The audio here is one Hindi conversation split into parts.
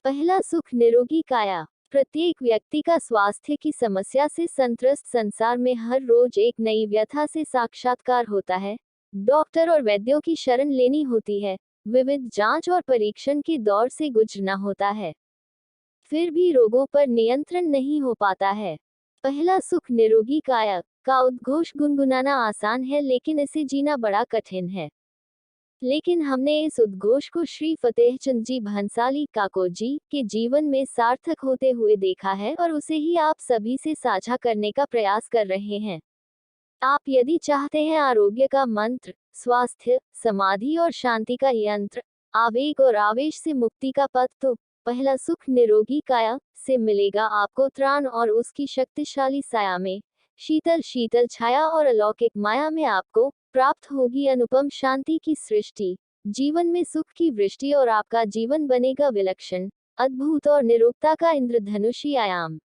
पहला सुख निरोगी काया। प्रत्येक व्यक्ति का स्वास्थ्य की समस्या से संत्रस्त संसार में हर रोज एक नई व्यथा से साक्षात्कार होता है। डॉक्टर और वैद्यों की शरण लेनी होती है, विविध जांच और परीक्षण के दौर से गुजरना होता है, फिर भी रोगों पर नियंत्रण नहीं हो पाता है। पहला सुख निरोगी काया का उद्घोष गुनगुनाना आसान है, लेकिन इसे जीना बड़ा कठिन है। लेकिन हमने इस उद्घोष को श्री फतेहचंद जी भंसाली काको जी के जीवन में सार्थक होते हुए देखा है और उसे ही आप सभी से साझा करने का प्रयास कर रहे हैं। आप यदि चाहते हैं आरोग्य का मंत्र, स्वास्थ्य, समाधि और शांति का यंत्र, आवेग और आवेश से मुक्ति का पथ, तो पहला सुख निरोगी काया से मिलेगा आपको त्राण और उसकी शक्तिशाली साया में, शीतल शीतल छाया और अलौकिक माया में आपको प्राप्त होगी अनुपम शांति की सृष्टि, जीवन में सुख की वृष्टि और आपका जीवन बनेगा विलक्षण, अद्भुत और निरुक्ता का इंद्रधनुषी आयाम।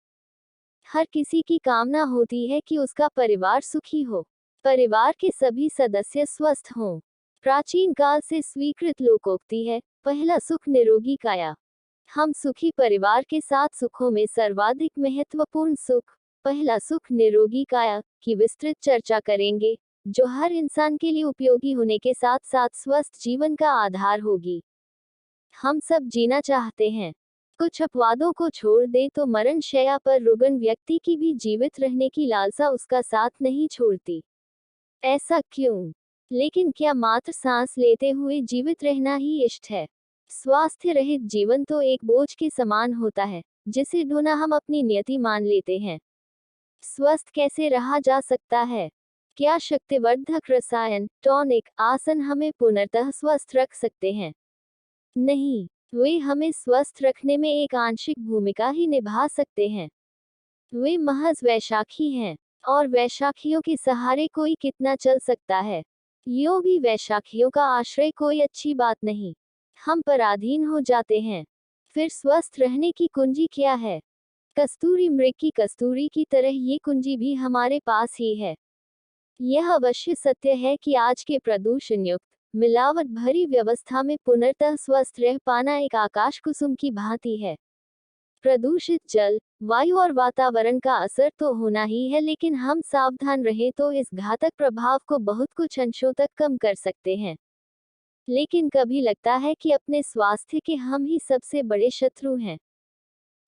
हर किसी की कामना होती है कि उसका परिवार सुखी हो, परिवार के सभी सदस्य स्वस्थ हों। प्राचीन काल से स्वीकृत लोकोक्ति है, पहला सुख निरोगी काया। हम सुखी परिवार के साथ सुखों में सर्वाधिक महत्वपूर्ण सुख, पहला सुख निरोगी काया की विस्तृत चर्चा करेंगे, जो हर इंसान के लिए उपयोगी होने के साथ साथ स्वस्थ जीवन का आधार होगी। हम सब जीना चाहते हैं। कुछ अपवादों को छोड़ दे तो मरण शैया पर रुग्ण व्यक्ति की भी जीवित रहने की लालसा उसका साथ नहीं छोड़ती। ऐसा क्यों? लेकिन क्या मात्र सांस लेते हुए जीवित रहना ही इष्ट है? स्वास्थ्य रहित जीवन तो एक बोझ के समान होता है, जिसे ढोना हम अपनी नियति मान लेते हैं। स्वस्थ कैसे रहा जा सकता है? क्या शक्तिवर्धक रसायन, टॉनिक, आसन हमें पुनर्तः स्वस्थ रख सकते हैं? नहीं, वे हमें स्वस्थ रखने में एक आंशिक भूमिका ही निभा सकते हैं। वे महज वैशाखी हैं, और वैशाखियों के सहारे कोई कितना चल सकता है। यूं भी वैशाखियों का आश्रय कोई अच्छी बात नहीं। हम पराधीन हो जाते हैं। फिर स्वस्थ रहने की कुंजी क्या है? कस्तूरी मृग की कस्तूरी की तरह ये कुंजी भी हमारे पास ही है। यह अवश्य सत्य है कि आज के प्रदूषण युक्त, मिलावट भरी व्यवस्था में पुनर्तः स्वस्थ रह पाना एक आकाश कुसुम की भांति है। प्रदूषित जल, वायु और वातावरण का असर तो होना ही है, लेकिन हम सावधान रहे तो इस घातक प्रभाव को बहुत कुछ अंशों तक कम कर सकते हैं। लेकिन कभी लगता है कि अपने स्वास्थ्य के हम ही सबसे बड़े शत्रु हैं।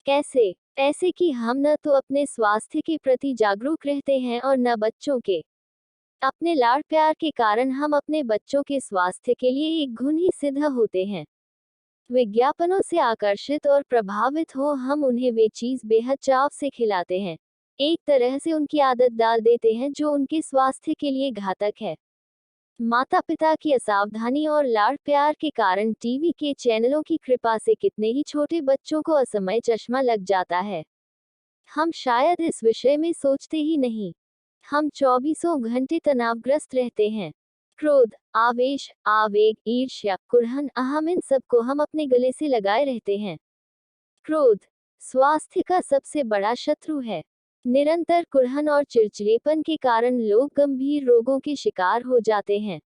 कैसे? ऐसे कि हम न तो अपने स्वास्थ्य के प्रति जागरूक रहते हैं और न बच्चों के। अपने लाड़ प्यार के कारण हम अपने बच्चों के स्वास्थ्य के लिए एक घुन ही सिद्ध होते हैं। विज्ञापनों से आकर्षित और प्रभावित हो हम उन्हें वे चीज बेहद चाव से खिलाते हैं, एक तरह से उनकी आदत डाल देते हैं जो उनके स्वास्थ्य के लिए घातक है। माता पिता की असावधानी और लाड़ प्यार के कारण टीवी के चैनलों की कृपा से कितने ही छोटे बच्चों को असमय चश्मा लग जाता है। हम शायद इस विषय में सोचते ही नहीं। हम 24 घंटे तनावग्रस्त रहते हैं। क्रोध, आवेश, आवेग, ईर्ष्या, कुड़हन, अहम, इन सबको हम अपने गले से लगाए रहते हैं। क्रोध स्वास्थ्य का सबसे बड़ा शत्रु है। निरंतर कुड़हन और चिड़चिड़ेपन के कारण लोग गंभीर रोगों के शिकार हो जाते हैं।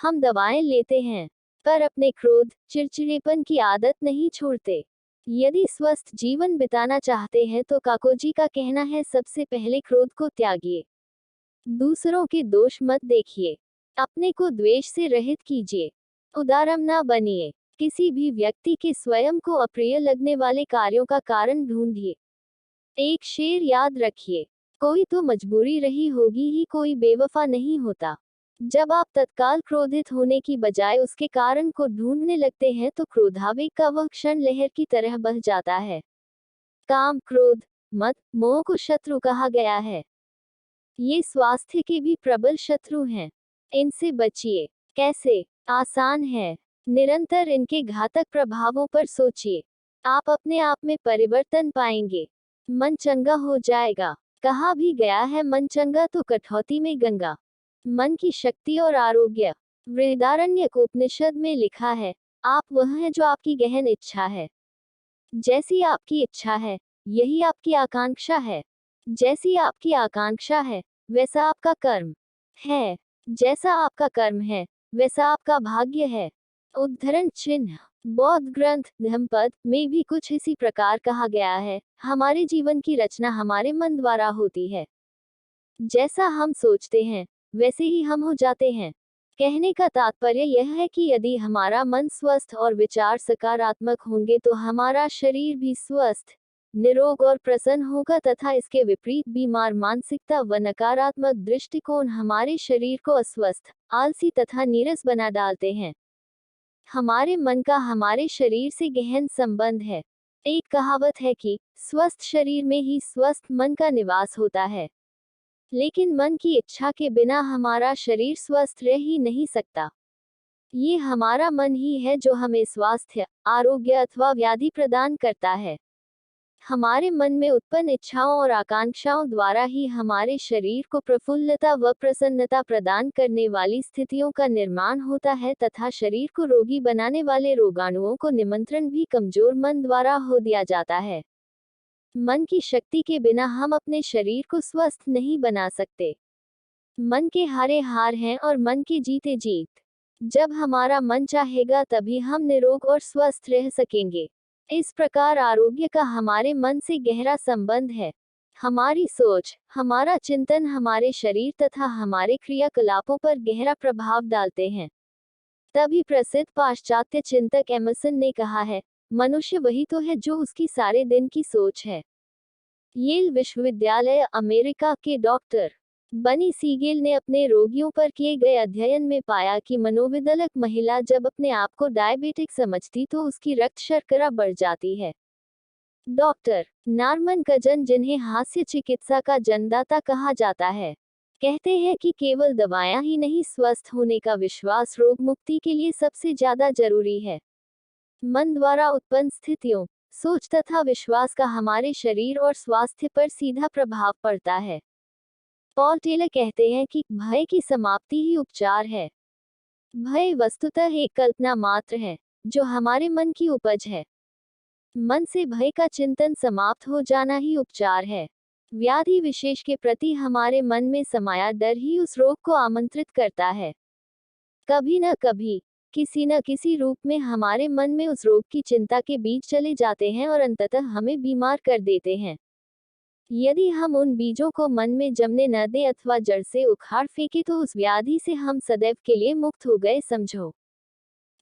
हम दवाएं लेते हैं, पर अपने क्रोध, चिड़चिड़ेपन की आदत नहीं छोड़ते। यदि स्वस्थ जीवन बिताना चाहते हैं तो काकोजी का कहना है, सबसे पहले क्रोध को त्यागिए। दूसरों के दोष मत देखिए। अपने को द्वेष से रहित कीजिए। उदारम ना बनिए। किसी भी व्यक्ति के स्वयं को अप्रिय लगने वाले कार्यों का कारण ढूंढिए। एक शेर याद रखिए, कोई तो मजबूरी रही होगी ही, कोई बेवफा नहीं होता। जब आप तत्काल क्रोधित होने की बजाय उसके कारण को ढूंढने लगते हैं तो क्रोधावेग का वह क्षण लहर की तरह बह जाता है। काम, क्रोध, मद, मोह को शत्रु कहा गया है। ये स्वास्थ्य के भी प्रबल शत्रु हैं। इनसे बचिए। कैसे? आसान है। निरंतर इनके घातक प्रभावों पर सोचिए। आप अपने आप में परिवर्तन पाएंगे। मन चंगा हो जाएगा। कहा भी गया है, मन चंगा तो कठौती में गंगा। मन की शक्ति और आरोग्य। बृहदारण्यक उपनिषद में लिखा है, आप वह है जो आपकी गहन इच्छा है। जैसी आपकी इच्छा है, यही आपकी आकांक्षा है। जैसी आपकी आकांक्षा है, वैसा आपका कर्म है। जैसा आपका कर्म है, वैसा आपका भाग्य है। उद्धरण चिन्ह। बौद्ध ग्रंथ धम्मपद में भी कुछ इसी प्रकार कहा गया है, हमारे जीवन की रचना हमारे मन द्वारा होती है। जैसा हम सोचते हैं वैसे ही हम हो जाते हैं। कहने का तात्पर्य यह है कि यदि हमारा मन स्वस्थ और विचार सकारात्मक होंगे तो हमारा शरीर भी स्वस्थ, निरोग और प्रसन्न होगा, तथा इसके विपरीत बीमार मानसिकता व नकारात्मक दृष्टिकोण हमारे शरीर को अस्वस्थ, आलसी तथा नीरस बना डालते हैं। हमारे मन का हमारे शरीर से गहन संबंध है। एक कहावत है कि स्वस्थ शरीर में ही स्वस्थ मन का निवास होता है। लेकिन मन की इच्छा के बिना हमारा शरीर स्वस्थ रह ही नहीं सकता। ये हमारा मन ही है जो हमें स्वास्थ्य, आरोग्य अथवा व्याधि प्रदान करता है। हमारे मन में उत्पन्न इच्छाओं और आकांक्षाओं द्वारा ही हमारे शरीर को प्रफुल्लता व प्रसन्नता प्रदान करने वाली स्थितियों का निर्माण होता है, तथा शरीर को रोगी बनाने वाले रोगाणुओं को निमंत्रण भी कमजोर मन द्वारा हो दिया जाता है। मन की शक्ति के बिना हम अपने शरीर को स्वस्थ नहीं बना सकते। मन के हारे हार हैं और मन के जीते जीत। जब हमारा मन चाहेगा तभी हम निरोग और स्वस्थ रह सकेंगे। इस प्रकार आरोग्य का हमारे मन से गहरा संबंध है। हमारी सोच, हमारा चिंतन हमारे शरीर तथा हमारे क्रियाकलापों पर गहरा प्रभाव डालते हैं। तभी प्रसिद्ध पाश्चात्य चिंतक एमर्सन ने कहा है, मनुष्य वही तो है जो उसकी सारे दिन की सोच है। येल विश्वविद्यालय अमेरिका के डॉक्टर बनी सीगेल ने अपने रोगियों पर किए गए अध्ययन में पाया कि मनोविकलक महिला जब अपने आप को डायबिटिक समझती तो उसकी रक्त शर्करा बढ़ जाती है। डॉक्टर नॉर्मन कजन, जिन्हें हास्य चिकित्सा का जन्मदाता कहा जाता है, कहते हैं कि केवल दवाएं ही नहीं, स्वस्थ होने का विश्वास रोग मुक्ति के लिए सबसे ज्यादा जरूरी है। मन द्वारा उत्पन्न स्थितियों, सोच तथा विश्वास का हमारे शरीर और स्वास्थ्य पर सीधा प्रभाव पड़ता है। पॉल टेलर कहते हैं कि भय की समाप्ति ही उपचार है। भय वस्तुतः एक कल्पना मात्र है जो हमारे मन की उपज है। मन से भय का चिंतन समाप्त हो जाना ही उपचार है। व्याधि विशेष के प्रति हमारे मन में समाया डर ही उस रोग को आमंत्रित करता है। कभी न कभी, किसी न किसी रूप में हमारे मन में उस रोग की चिंता के बीज चले जाते हैं और अंततः हमें बीमार कर देते हैं। यदि हम उन बीजों को मन में जमने न दें अथवा जड़ से उखाड़ फेंके तो उस व्याधि से हम सदैव के लिए मुक्त हो गए समझो।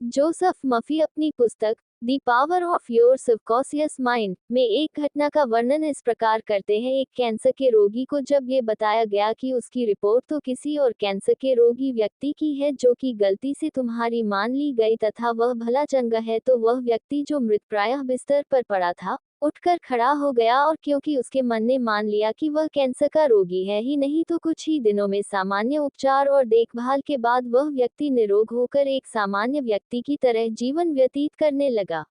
जोसेफ मफी अपनी पुस्तक the power of your subconscious mind में एक घटना का वर्णन इस प्रकार करते हैं। एक कैंसर के रोगी को जब ये बताया गया कि उसकी रिपोर्ट तो किसी और कैंसर के रोगी व्यक्ति की है जो कि गलती से तुम्हारी मान ली गई तथा वह भला चंगा है, तो वह व्यक्ति जो मृतप्रायः बिस्तर पर पड़ा था उठकर खड़ा हो गया, और क्योंकि उसके मन ने मान लिया कि वह कैंसर का रोगी है ही नहीं, तो कुछ ही दिनों में सामान्य उपचार और देखभाल के बाद वह व्यक्ति निरोग होकर एक सामान्य व्यक्ति की तरह जीवन व्यतीत करने लगा।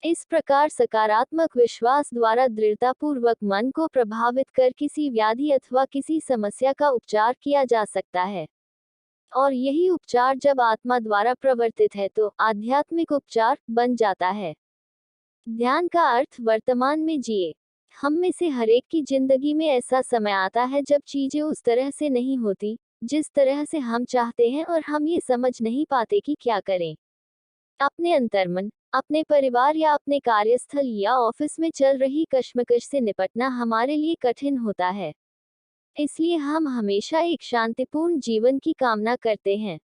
इस प्रकार सकारात्मक विश्वास द्वारा दृढ़तापूर्वक मन को प्रभावित कर किसी व्याधि अथवा किसी समस्या का उपचार किया जा सकता है। और यही उपचार जब आत्मा द्वारा प्रवर्तित है तो आध्यात्मिक उपचार बन जाता है। ध्यान का अर्थ वर्तमान में जिए। हम में से हरेक की जिंदगी में ऐसा समय आता है जब चीजें उस तरह से नहीं होती जिस तरह से हम चाहते हैं, और हम ये समझ नहीं पाते कि क्या करें। अपने अंतर्मन, अपने परिवार या अपने कार्यस्थल या ऑफिस में चल रही कश्मकश से निपटना हमारे लिए कठिन होता है। इसलिए हम हमेशा एक शांतिपूर्ण जीवन की कामना करते हैं।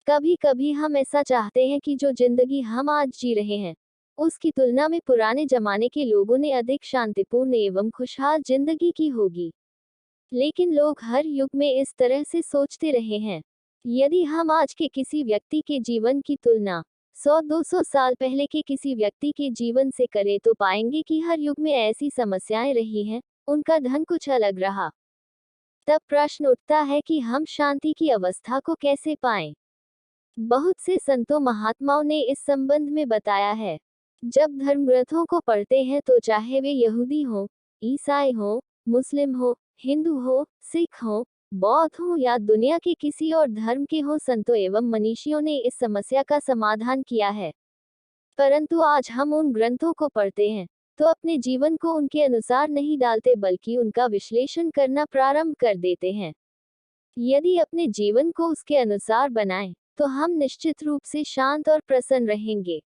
कभी कभी हम ऐसा चाहते हैं कि जो जिंदगी हम आज जी रहे हैं उसकी तुलना में पुराने जमाने के लोगों ने अधिक शांतिपूर्ण एवं खुशहाल जिंदगी की होगी। लेकिन लोग हर युग में इस तरह से सोचते रहे हैं। यदि हम आज के किसी व्यक्ति के जीवन की तुलना 100-200 साल पहले के किसी व्यक्ति के जीवन से करें तो पाएंगे कि हर युग में ऐसी समस्याएं रही हैं, उनका ढंग कुछ अलग रहा। तब प्रश्न उठता है कि हम शांति की अवस्था को कैसे पाएं? बहुत से संतों महात्माओं ने इस संबंध में बताया है। जब धर्म ग्रंथों को पढ़ते हैं तो चाहे वे यहूदी हो, ईसाई हो, मुस्लिम हो, हिंदू हो, सिख हो, बौद्ध हो या दुनिया के किसी और धर्म के हो, संतों एवं मनीषियों ने इस समस्या का समाधान किया है। परंतु आज हम उन ग्रंथों को पढ़ते हैं तो अपने जीवन को उनके अनुसार नहीं डालते बल्कि उनका विश्लेषण करना प्रारंभ कर देते हैं। यदि अपने जीवन को उसके अनुसार बनाएं तो हम निश्चित रूप से शांत और प्रसन्न रहेंगे।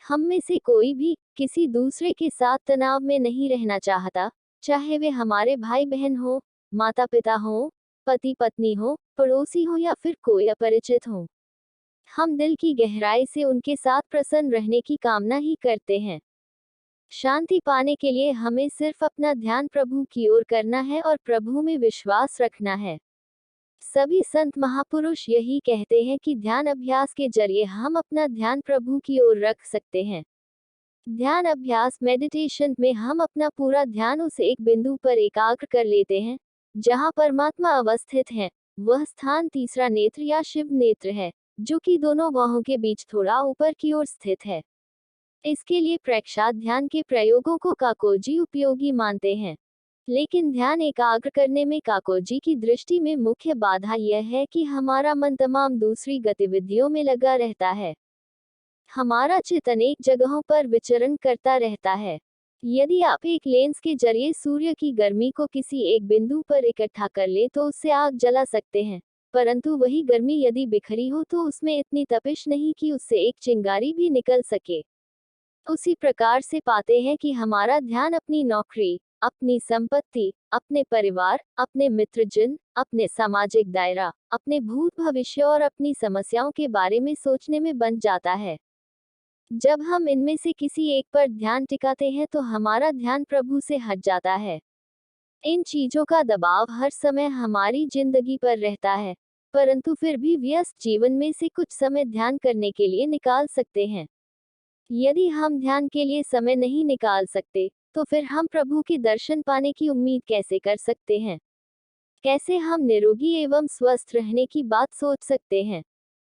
हम में से कोई भी किसी दूसरे के साथ तनाव में नहीं रहना चाहता, चाहे वे हमारे भाई बहन हो, माता पिता हो, पति पत्नी हो, पड़ोसी हो या फिर कोई अपरिचित हो। हम दिल की गहराई से उनके साथ प्रसन्न रहने की कामना ही करते हैं। शांति पाने के लिए हमें सिर्फ अपना ध्यान प्रभु की ओर करना है और प्रभु में विश्वास रखना है। सभी संत महापुरुष यही कहते हैं कि ध्यान अभ्यास के जरिए हम अपना ध्यान प्रभु की ओर रख सकते हैं। ध्यान अभ्यास मेडिटेशन में हम अपना पूरा ध्यान उस एक बिंदु पर एकाग्र कर लेते हैं जहां परमात्मा अवस्थित है। वह स्थान तीसरा नेत्र या शिव नेत्र है, जो कि दोनों बाहों के बीच थोड़ा ऊपर की ओर स्थित है। इसके लिए प्रक्षात ध्यान के प्रयोगों को काकोजी उपयोगी मानते हैं। लेकिन ध्यान एकाग्र करने में काकोजी की दृष्टि में मुख्य बाधा यह है कि हमारा मन तमाम दूसरी गतिविधियों में लगा रहता है। हमारा चित्त अनेक जगहों पर विचरण करता रहता है। यदि आप एक लेंस के जरिए सूर्य की गर्मी को किसी एक बिंदु पर इकट्ठा कर ले तो उससे आग जला सकते हैं, परंतु वही गर्मी यदि बिखरी हो तो उसमें इतनी तपिश नहीं कि उससे एक चिंगारी भी निकल सके। उसी प्रकार से पाते हैं कि हमारा ध्यान अपनी नौकरी, अपनी संपत्ति, अपने परिवार, अपने मित्रजन, अपने सामाजिक दायरा, अपने भूत भविष्य और अपनी समस्याओं के बारे में सोचने में बन जाता है। जब हम इनमें से किसी एक पर ध्यान टिकाते हैं तो हमारा ध्यान प्रभु से हट जाता है। इन चीजों का दबाव हर समय हमारी जिंदगी पर रहता है, परंतु फिर भी व्यस्त जीवन में से कुछ समय ध्यान करने के लिए निकाल सकते हैं। यदि हम ध्यान के लिए समय नहीं निकाल सकते, तो फिर हम प्रभु के दर्शन पाने की उम्मीद कैसे कर सकते हैं? कैसे हम निरोगी एवं स्वस्थ रहने की बात सोच सकते हैं?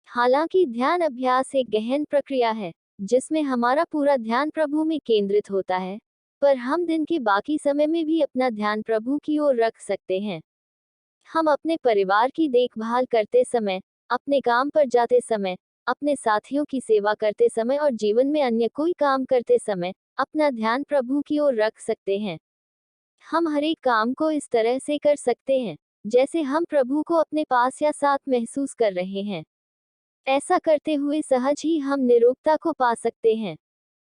हालांकि ध्यान अभ्यास एक गहन प्रक्रिया है, जिसमें हमारा पूरा ध्यान प्रभु में केंद्रित होता है, पर हम दिन के बाकी समय में भी अपना ध्यान प्रभु की ओर रख सकते हैं। हम अपने परिवार की देखभाल करते समय, अपने काम पर जाते समय, अपने साथियों की सेवा करते समय और जीवन में अन्य कोई काम करते समय अपना ध्यान प्रभु की ओर रख सकते हैं। हम हर एक काम को इस तरह से कर सकते हैं जैसे हम प्रभु को अपने पास या साथ महसूस कर रहे हैं। ऐसा करते हुए सहज ही हम निरोगता को पा सकते हैं।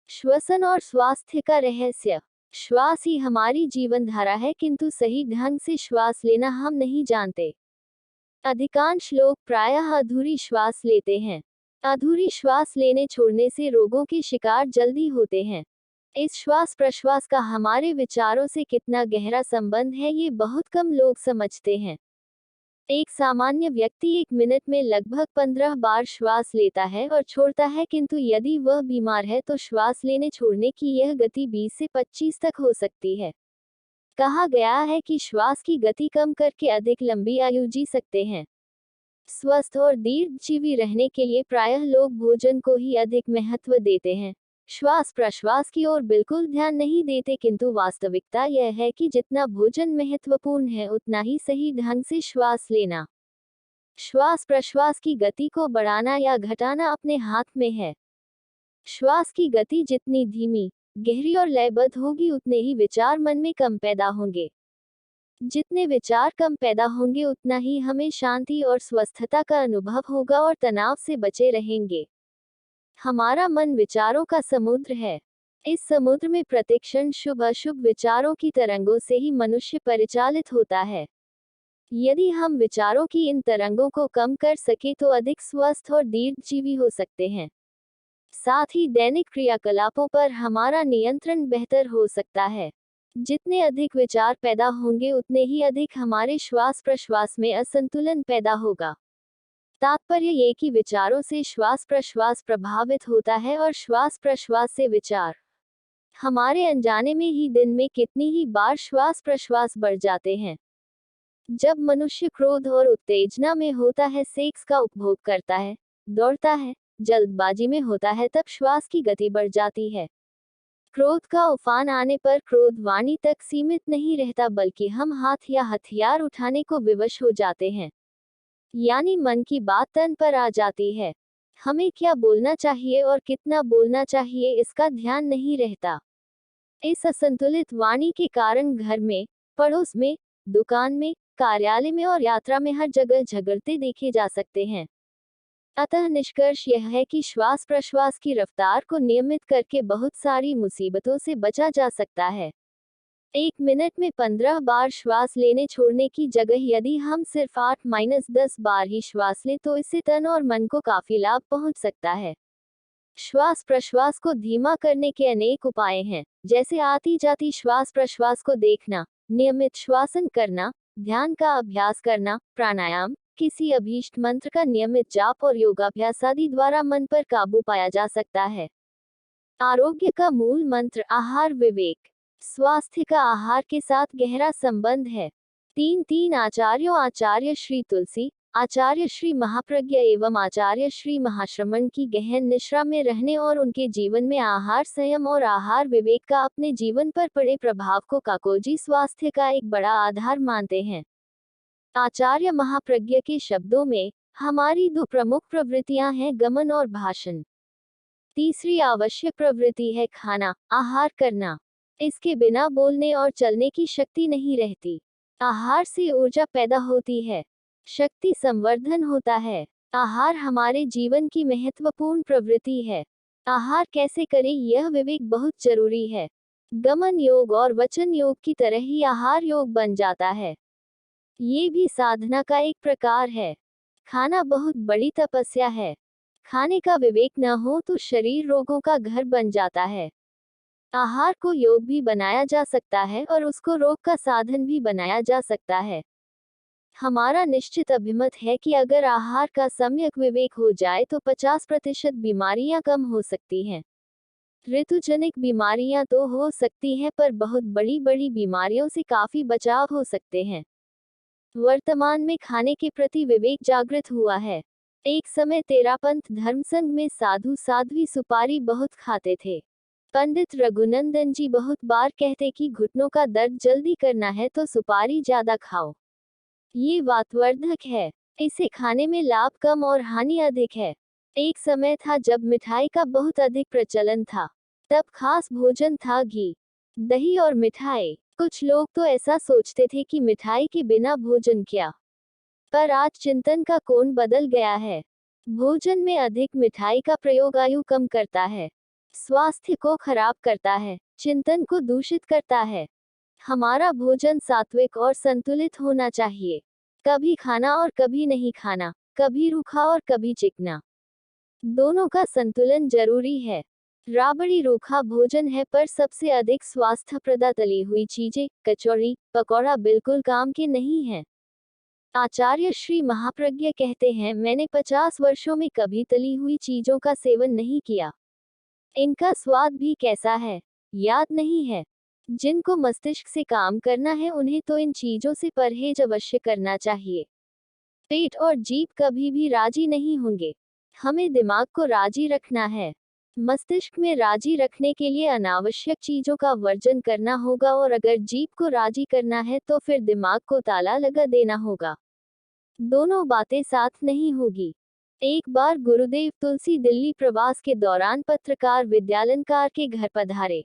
श्वसन और स्वास्थ्य का रहस्य। श्वास ही हमारी जीवन धारा है, किंतु सही ढंग से श्वास लेना हम नहीं जानते। अधिकांश लोग प्रायः अधूरी श्वास लेते हैं। अधूरी श्वास लेने छोड़ने से रोगों के शिकार जल्दी होते हैं। इस श्वास प्रश्वास का हमारे विचारों से कितना गहरा संबंध है ये बहुत कम लोग समझते हैं। एक सामान्य व्यक्ति 1 मिनट में लगभग 15 बार श्वास लेता है और छोड़ता है, किंतु यदि वह बीमार है तो श्वास लेने छोड़ने की यह गति 20 से 25 तक हो सकती है। कहा गया है कि श्वास की गति कम करके अधिक लंबी आयु जी सकते हैं। स्वस्थ और दीर्घजीवी रहने के लिए प्रायः लोग भोजन को ही अधिक महत्व देते हैं, श्वास प्रश्वास की ओर बिल्कुल ध्यान नहीं देते, किंतु वास्तविकता यह है कि जितना भोजन महत्वपूर्ण है उतना ही सही ढंग से श्वास लेना। श्वास प्रश्वास की गति को बढ़ाना या घटाना अपने हाथ में है। श्वास की गति जितनी धीमी, गहरी और लयबद्ध होगी उतने ही विचार मन में कम पैदा होंगे। जितने विचार कम पैदा होंगे उतना ही हमें शांति और स्वस्थता का अनुभव होगा और तनाव से बचे रहेंगे। हमारा मन विचारों का समुद्र है। इस समुद्र में प्रतिक्षण शुभ अशुभ विचारों की तरंगों से ही मनुष्य परिचालित होता है। यदि हम विचारों की इन तरंगों को कम कर सके तो अधिक स्वस्थ और दीर्घजीवी हो सकते हैं। साथ ही दैनिक क्रियाकलापों पर हमारा नियंत्रण बेहतर हो सकता है। जितने अधिक विचार पैदा होंगे उतने ही अधिक हमारे श्वास प्रश्वास में असंतुलन पैदा होगा। तात्पर्य ये कि विचारों से श्वास प्रश्वास प्रभावित होता है और श्वास प्रश्वास से विचार। हमारे अनजाने में ही दिन में कितनी ही बार श्वास प्रश्वास बढ़ जाते हैं। जब मनुष्य क्रोध और उत्तेजना में होता है, सेक्स का उपभोग करता है, दौड़ता है, जल्दबाजी में होता है, तब श्वास की गति बढ़ जाती है। क्रोध का उफान आने पर क्रोध वाणी तक सीमित नहीं रहता, बल्कि हम हाथ या हथियार उठाने को विवश हो जाते हैं। यानी मन की बात तन पर आ जाती है। हमें क्या बोलना चाहिए और कितना बोलना चाहिए इसका ध्यान नहीं रहता। इस असंतुलित वाणी के कारण घर में, पड़ोस में, दुकान में, कार्यालय में और यात्रा में हर जगह झगड़ते देखे जा सकते हैं। अतः निष्कर्ष यह है कि श्वास प्रश्वास की रफ्तार को नियमित करके बहुत सारी मुसीबतों से बचा जा सकता है। 1 मिनट में 15 बार श्वास लेने छोड़ने की जगह यदि हम सिर्फ 8-10 बार ही श्वास लें तो इससे तन और मन को काफी लाभ पहुंच सकता है। श्वास प्रश्वास को धीमा करने के अनेक उपाय हैं, जैसे आती जाती श्वास प्रश्वास को देखना, नियमित श्वासन करना, ध्यान का अभ्यास करना, प्राणायाम, किसी अभीष्ट मंत्र का नियमित जाप और योगाभ्यास आदि द्वारा मन पर काबू पाया जा सकता है। आरोग्य का मूल मंत्र आहार विवेक। स्वास्थ्य का आहार के साथ गहरा संबंध है। तीन आचार्यों आचार्य श्री तुलसी, आचार्य श्री महाप्रज्ञ एवं आचार्य श्री महाश्रमण की गहन निश्रा में रहने और उनके जीवन में आहार संयम और आहार विवेक का अपने जीवन पर पड़े प्रभाव को काकोजी स्वास्थ्य का एक बड़ा आधार मानते हैं। आचार्य महाप्रज्ञ के शब्दों में हमारी दो प्रमुख प्रवृत्तियां हैं, गमन और भाषण। तीसरी आवश्यक प्रवृत्ति है खाना, आहार करना। इसके बिना बोलने और चलने की शक्ति नहीं रहती। आहार से ऊर्जा पैदा होती है, शक्ति संवर्धन होता है। आहार हमारे जीवन की महत्वपूर्ण प्रवृत्ति है। आहार कैसे करें यह विवेक बहुत जरूरी है। गमन योग और वचन योग की तरह ही आहार योग बन जाता है। ये भी साधना का एक प्रकार है। खाना बहुत बड़ी तपस्या है। खाने का विवेक न हो तो शरीर रोगों का घर बन जाता है। आहार को योग भी बनाया जा सकता है और उसको रोग का साधन भी बनाया जा सकता है। हमारा निश्चित अभिमत है कि अगर आहार का सम्यक विवेक हो जाए तो 50% बीमारियां कम हो सकती हैं। ऋतुजनिक बीमारियां तो हो सकती हैं पर बहुत बड़ी बड़ी बीमारियों से काफी बचाव हो सकते हैं। वर्तमान में खाने के प्रति विवेक जागृत हुआ है। एक समय तेरापंथ धर्मसंघ में साधु साध्वी सुपारी बहुत खाते थे। पंडित रघुनंदन जी बहुत बार कहते कि घुटनों का दर्द जल्दी करना है तो सुपारी ज्यादा खाओ। ये वातवर्धक है। इसे खाने में लाभ कम और हानि अधिक है। एक समय था जब मिठाई का बहुत अधिक प्रचलन था। तब खास भोजन था घी, दही और मिठाई। कुछ लोग तो ऐसा सोचते थे कि मिठाई के बिना भोजन क्या। पर आज चिंतन का कोण बदल गया है। भोजन में अधिक मिठाई का प्रयोग आयु कम करता है, स्वास्थ्य को खराब करता है, चिंतन को दूषित करता है। हमारा भोजन सात्विक और संतुलित होना चाहिए। कभी खाना और कभी नहीं खाना, कभी रूखा और कभी चिकना। दोनों का संतुलन जरूरी है। राबड़ी रूखा भोजन है पर सबसे अधिक स्वास्थ्यप्रद तली हुई चीजें, कचौड़ी, पकौड़ा बिल्कुल काम के नहीं है। आचार्य श्री महाप्रज्ञ कहते हैं, मैंने 50 वर्षों में कभी तली हुई चीजों का सेवन नहीं किया। इनका स्वाद भी कैसा है याद नहीं है। जिनको मस्तिष्क से काम करना है उन्हें तो इन चीजों से परहेज अवश्य करना चाहिए। पेट और जीभ कभी भी राजी नहीं होंगे। हमें दिमाग को राजी रखना है। मस्तिष्क में राजी रखने के लिए अनावश्यक चीजों का वर्जन करना होगा और अगर जीभ को राजी करना है तो फिर दिमाग को ताला लगा देना होगा। दोनों बातें साथ नहीं होगी। एक बार गुरुदेव तुलसी दिल्ली प्रवास के दौरान पत्रकार विद्यालंकार के घर पधारे।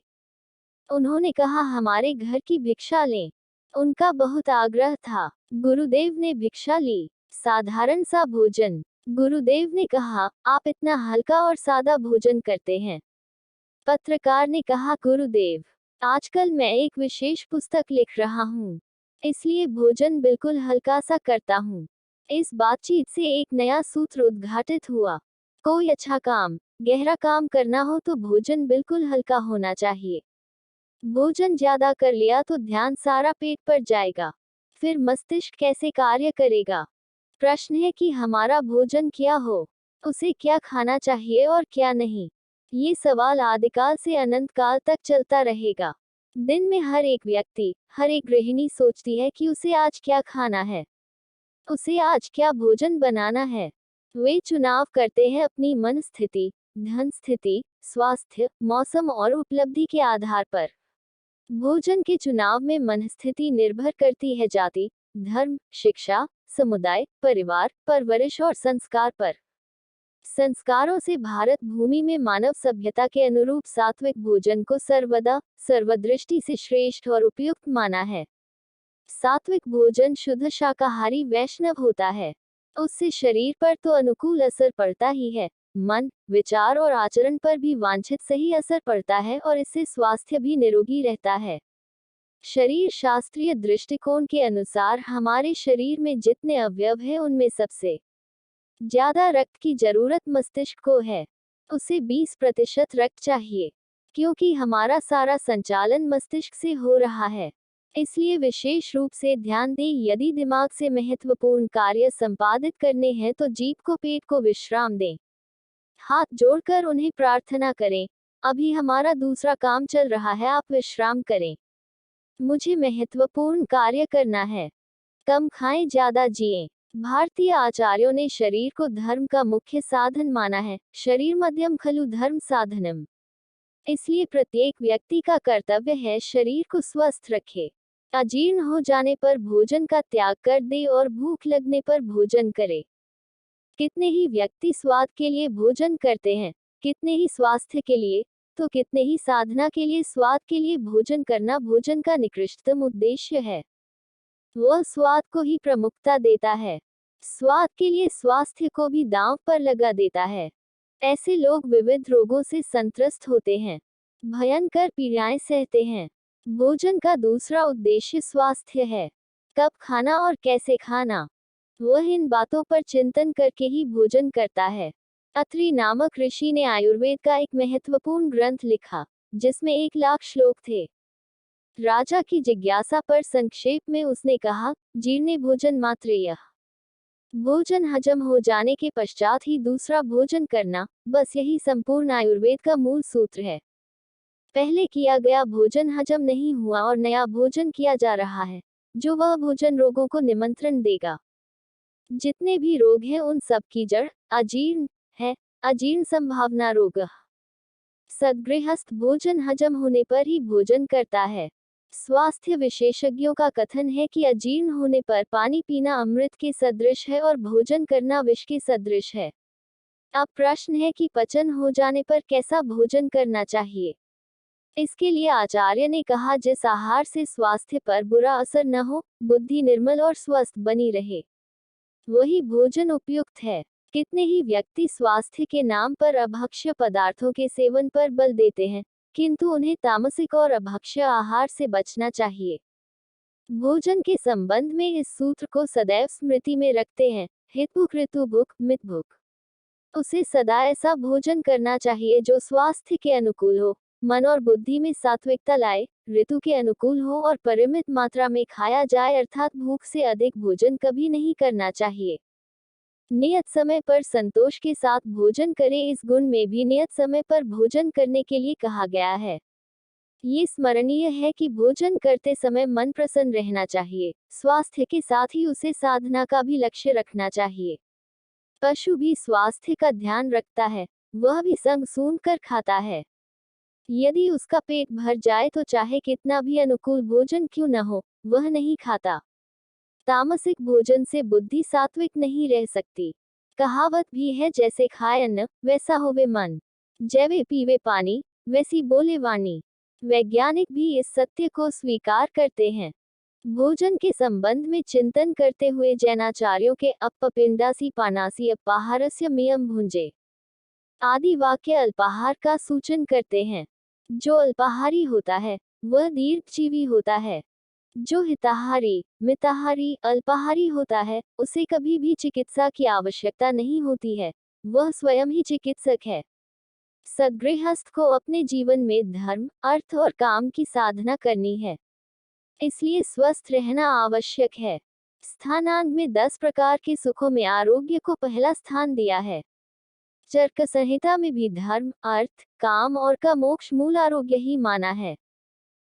उन्होंने कहा, हमारे घर की भिक्षा लें। उनका बहुत आग्रह था। गुरुदेव ने भिक्षा ली। साधारण सा भोजन। गुरुदेव ने कहा, आप इतना हल्का और सादा भोजन करते हैं। पत्रकार ने कहा, गुरुदेव, आजकल मैं एक विशेष पुस्तक लिख रहा हूँ, इसलिए भोजन बिल्कुल हल्का सा करता हूँ। इस बातचीत से एक नया सूत्र उद्घाटित हुआ। कोई अच्छा काम, गहरा काम करना हो तो भोजन बिल्कुल हल्का होना चाहिए। भोजन ज्यादा कर लिया तो ध्यान सारा पेट पर जाएगा, फिर मस्तिष्क कैसे कार्य करेगा। प्रश्न है कि हमारा भोजन क्या हो, उसे क्या खाना चाहिए और क्या नहीं। ये सवाल आदिकाल से अनंत काल तक चलता रहेगा। दिन में हर एक व्यक्ति, हर एक गृहिणी सोचती है कि उसे आज क्या खाना है, उसे आज क्या भोजन बनाना है। वे चुनाव करते हैं अपनी मन स्थिति, धन स्थिति, स्वास्थ्य, मौसम और उपलब्धि के आधार पर। भोजन के चुनाव में मन स्थिति निर्भर करती है जाति, धर्म, शिक्षा, समुदाय, परिवार, परवरिश और संस्कार पर। संस्कारों से भारत भूमि में मानव सभ्यता के अनुरूप सात्विक भोजन को सर्वदा, सर्वदृष्टि से श्रेष्ठ और उपयुक्त माना है। सात्विक भोजन शुद्ध शाकाहारी वैष्णव होता है। उससे शरीर पर तो अनुकूल असर पड़ता ही है, मन, विचार और आचरण पर भी वांछित सही असर पड़ता है और इससे स्वास्थ्य भी निरोगी रहता है। शरीर शास्त्रीय दृष्टिकोण के अनुसार हमारे शरीर में जितने अवयव हैं उनमें सबसे ज्यादा रक्त की जरूरत मस्तिष्क को है। उसे 20% रक्त चाहिए, क्योंकि हमारा सारा संचालन मस्तिष्क से हो रहा है। इसलिए विशेष रूप से ध्यान दें, यदि दिमाग से महत्वपूर्ण कार्य संपादित करने हैं तो जीभ को, पेट को विश्राम दें। हाथ जोड़कर उन्हें प्रार्थना करें, अभी हमारा दूसरा काम चल रहा है, आप विश्राम करें। मुझे महत्वपूर्ण कार्य करना है। कम खाएं, ज्यादा जिएं। भारतीय आचार्यों ने शरीर को धर्म का मुख्य साधन माना है। शरीर मध्यम खलु धर्म साधनम। इसलिए प्रत्येक व्यक्ति का कर्तव्य है शरीर को स्वस्थ रखे। अजीर्ण हो जाने पर भोजन का त्याग कर दे और भूख लगने पर भोजन करे। कितने ही व्यक्ति स्वाद के लिए भोजन करते हैं, कितने ही स्वास्थ्य के लिए, तो कितने ही साधना के लिए। स्वाद के लिए भोजन करना भोजन का निकृष्टतम उद्देश्य है। वह स्वाद को ही प्रमुखता देता है, स्वाद के लिए स्वास्थ्य को भी दांव पर लगा देता है। ऐसे लोग विविध रोगों से संत्रस्त होते हैं, भयंकर पीड़ाएं सहते हैं। भोजन का दूसरा उद्देश्य स्वास्थ्य है। कब खाना और कैसे खाना, वह इन बातों पर चिंतन करके ही भोजन करता है। अत्रि नामक ऋषि ने आयुर्वेद का एक महत्वपूर्ण ग्रंथ लिखा, जिसमें 1,00,000 श्लोक थे। राजा की जिज्ञासा पर संक्षेप में उसने कहा, जीर्णे भोजन मात्रेयः। भोजन हजम हो जाने के पश्चात ही दूसरा भोजन करना, बस यही संपूर्ण आयुर्वेद का मूल सूत्र है। पहले किया गया भोजन हजम नहीं हुआ और नया भोजन किया जा रहा है, जो वह भोजन रोगों को निमंत्रण देगा। जितने भी रोग हैं उन सब की जड़ अजीर्ण है, अजीर्ण संभावना रोग। सद्गृहस्थ भोजन हजम होने पर ही भोजन करता है। स्वास्थ्य विशेषज्ञों का कथन है कि अजीर्ण होने पर पानी पीना अमृत के सदृश है और भोजन करना विष के सदृश है। अब प्रश्न है कि पचन हो जाने पर कैसा भोजन करना चाहिए। इसके लिए आचार्य ने कहा, जिस आहार से स्वास्थ्य पर बुरा असर न हो, बुद्धि निर्मल और स्वस्थ बनी रहे, वही भोजन उपयुक्त है। कितने ही व्यक्ति स्वास्थ्य के नाम पर अभक्ष्य पदार्थों के सेवन पर बल देते हैं, किंतु उन्हें तामसिक और अभक्ष्य आहार से बचना चाहिए। भोजन के संबंध में इस सूत्र को सदैव स्मृति में रखते हैं, हितभुक ऋतुभुक मितभुक। उसे सदा ऐसा भोजन करना चाहिए जो स्वास्थ्य के अनुकूल हो, मन और बुद्धि में सात्विकता लाए, ऋतु के अनुकूल हो और परिमित मात्रा में खाया जाए, अर्थात भूख से अधिक भोजन कभी नहीं करना चाहिए। नियत समय पर संतोष के साथ भोजन करें, इस गुण में भी नियत समय पर भोजन करने के लिए कहा गया है। ये स्मरणीय है कि भोजन करते समय मन प्रसन्न रहना चाहिए, स्वास्थ्य के साथ ही उसे साधना का भी लक्ष्य रखना चाहिए। पशु भी स्वास्थ्य का ध्यान रखता है, वह भी संग सूंघ कर खाता है। यदि उसका पेट भर जाए तो चाहे कितना भी अनुकूल भोजन क्यों न हो, वह नहीं खाता। तामसिक भोजन से बुद्धि सात्विक नहीं रह सकती। कहावत भी है, जैसे खाए अन्न वैसा होवे मन, जैवे पीवे पानी वैसी बोले वाणी। वैज्ञानिक भी इस सत्य को स्वीकार करते हैं। भोजन के संबंध में चिंतन करते हुए जैनाचार्यों के अपपिंडासी पानासी अपाहारस्य मियम भुंजे आदि वाक्य अल्पाहार का सूचन करते हैं। जो अल्पाहारी होता है वह दीर्घजीवी होता है। जो हिताहारी, मिताहारी, अल्पाहारी होता है, उसे कभी भी चिकित्सा की आवश्यकता नहीं होती है, वह स्वयं ही चिकित्सक है। सद्गृहस्थ को अपने जीवन में धर्म, अर्थ और काम की साधना करनी है, इसलिए स्वस्थ रहना आवश्यक है। स्थानांक में 10 प्रकार के सुखों में आरोग्य को पहला स्थान दिया है। चरक संहिता में भी धर्म, अर्थ, काम और का मोक्ष मूल आरोग्य ही माना है।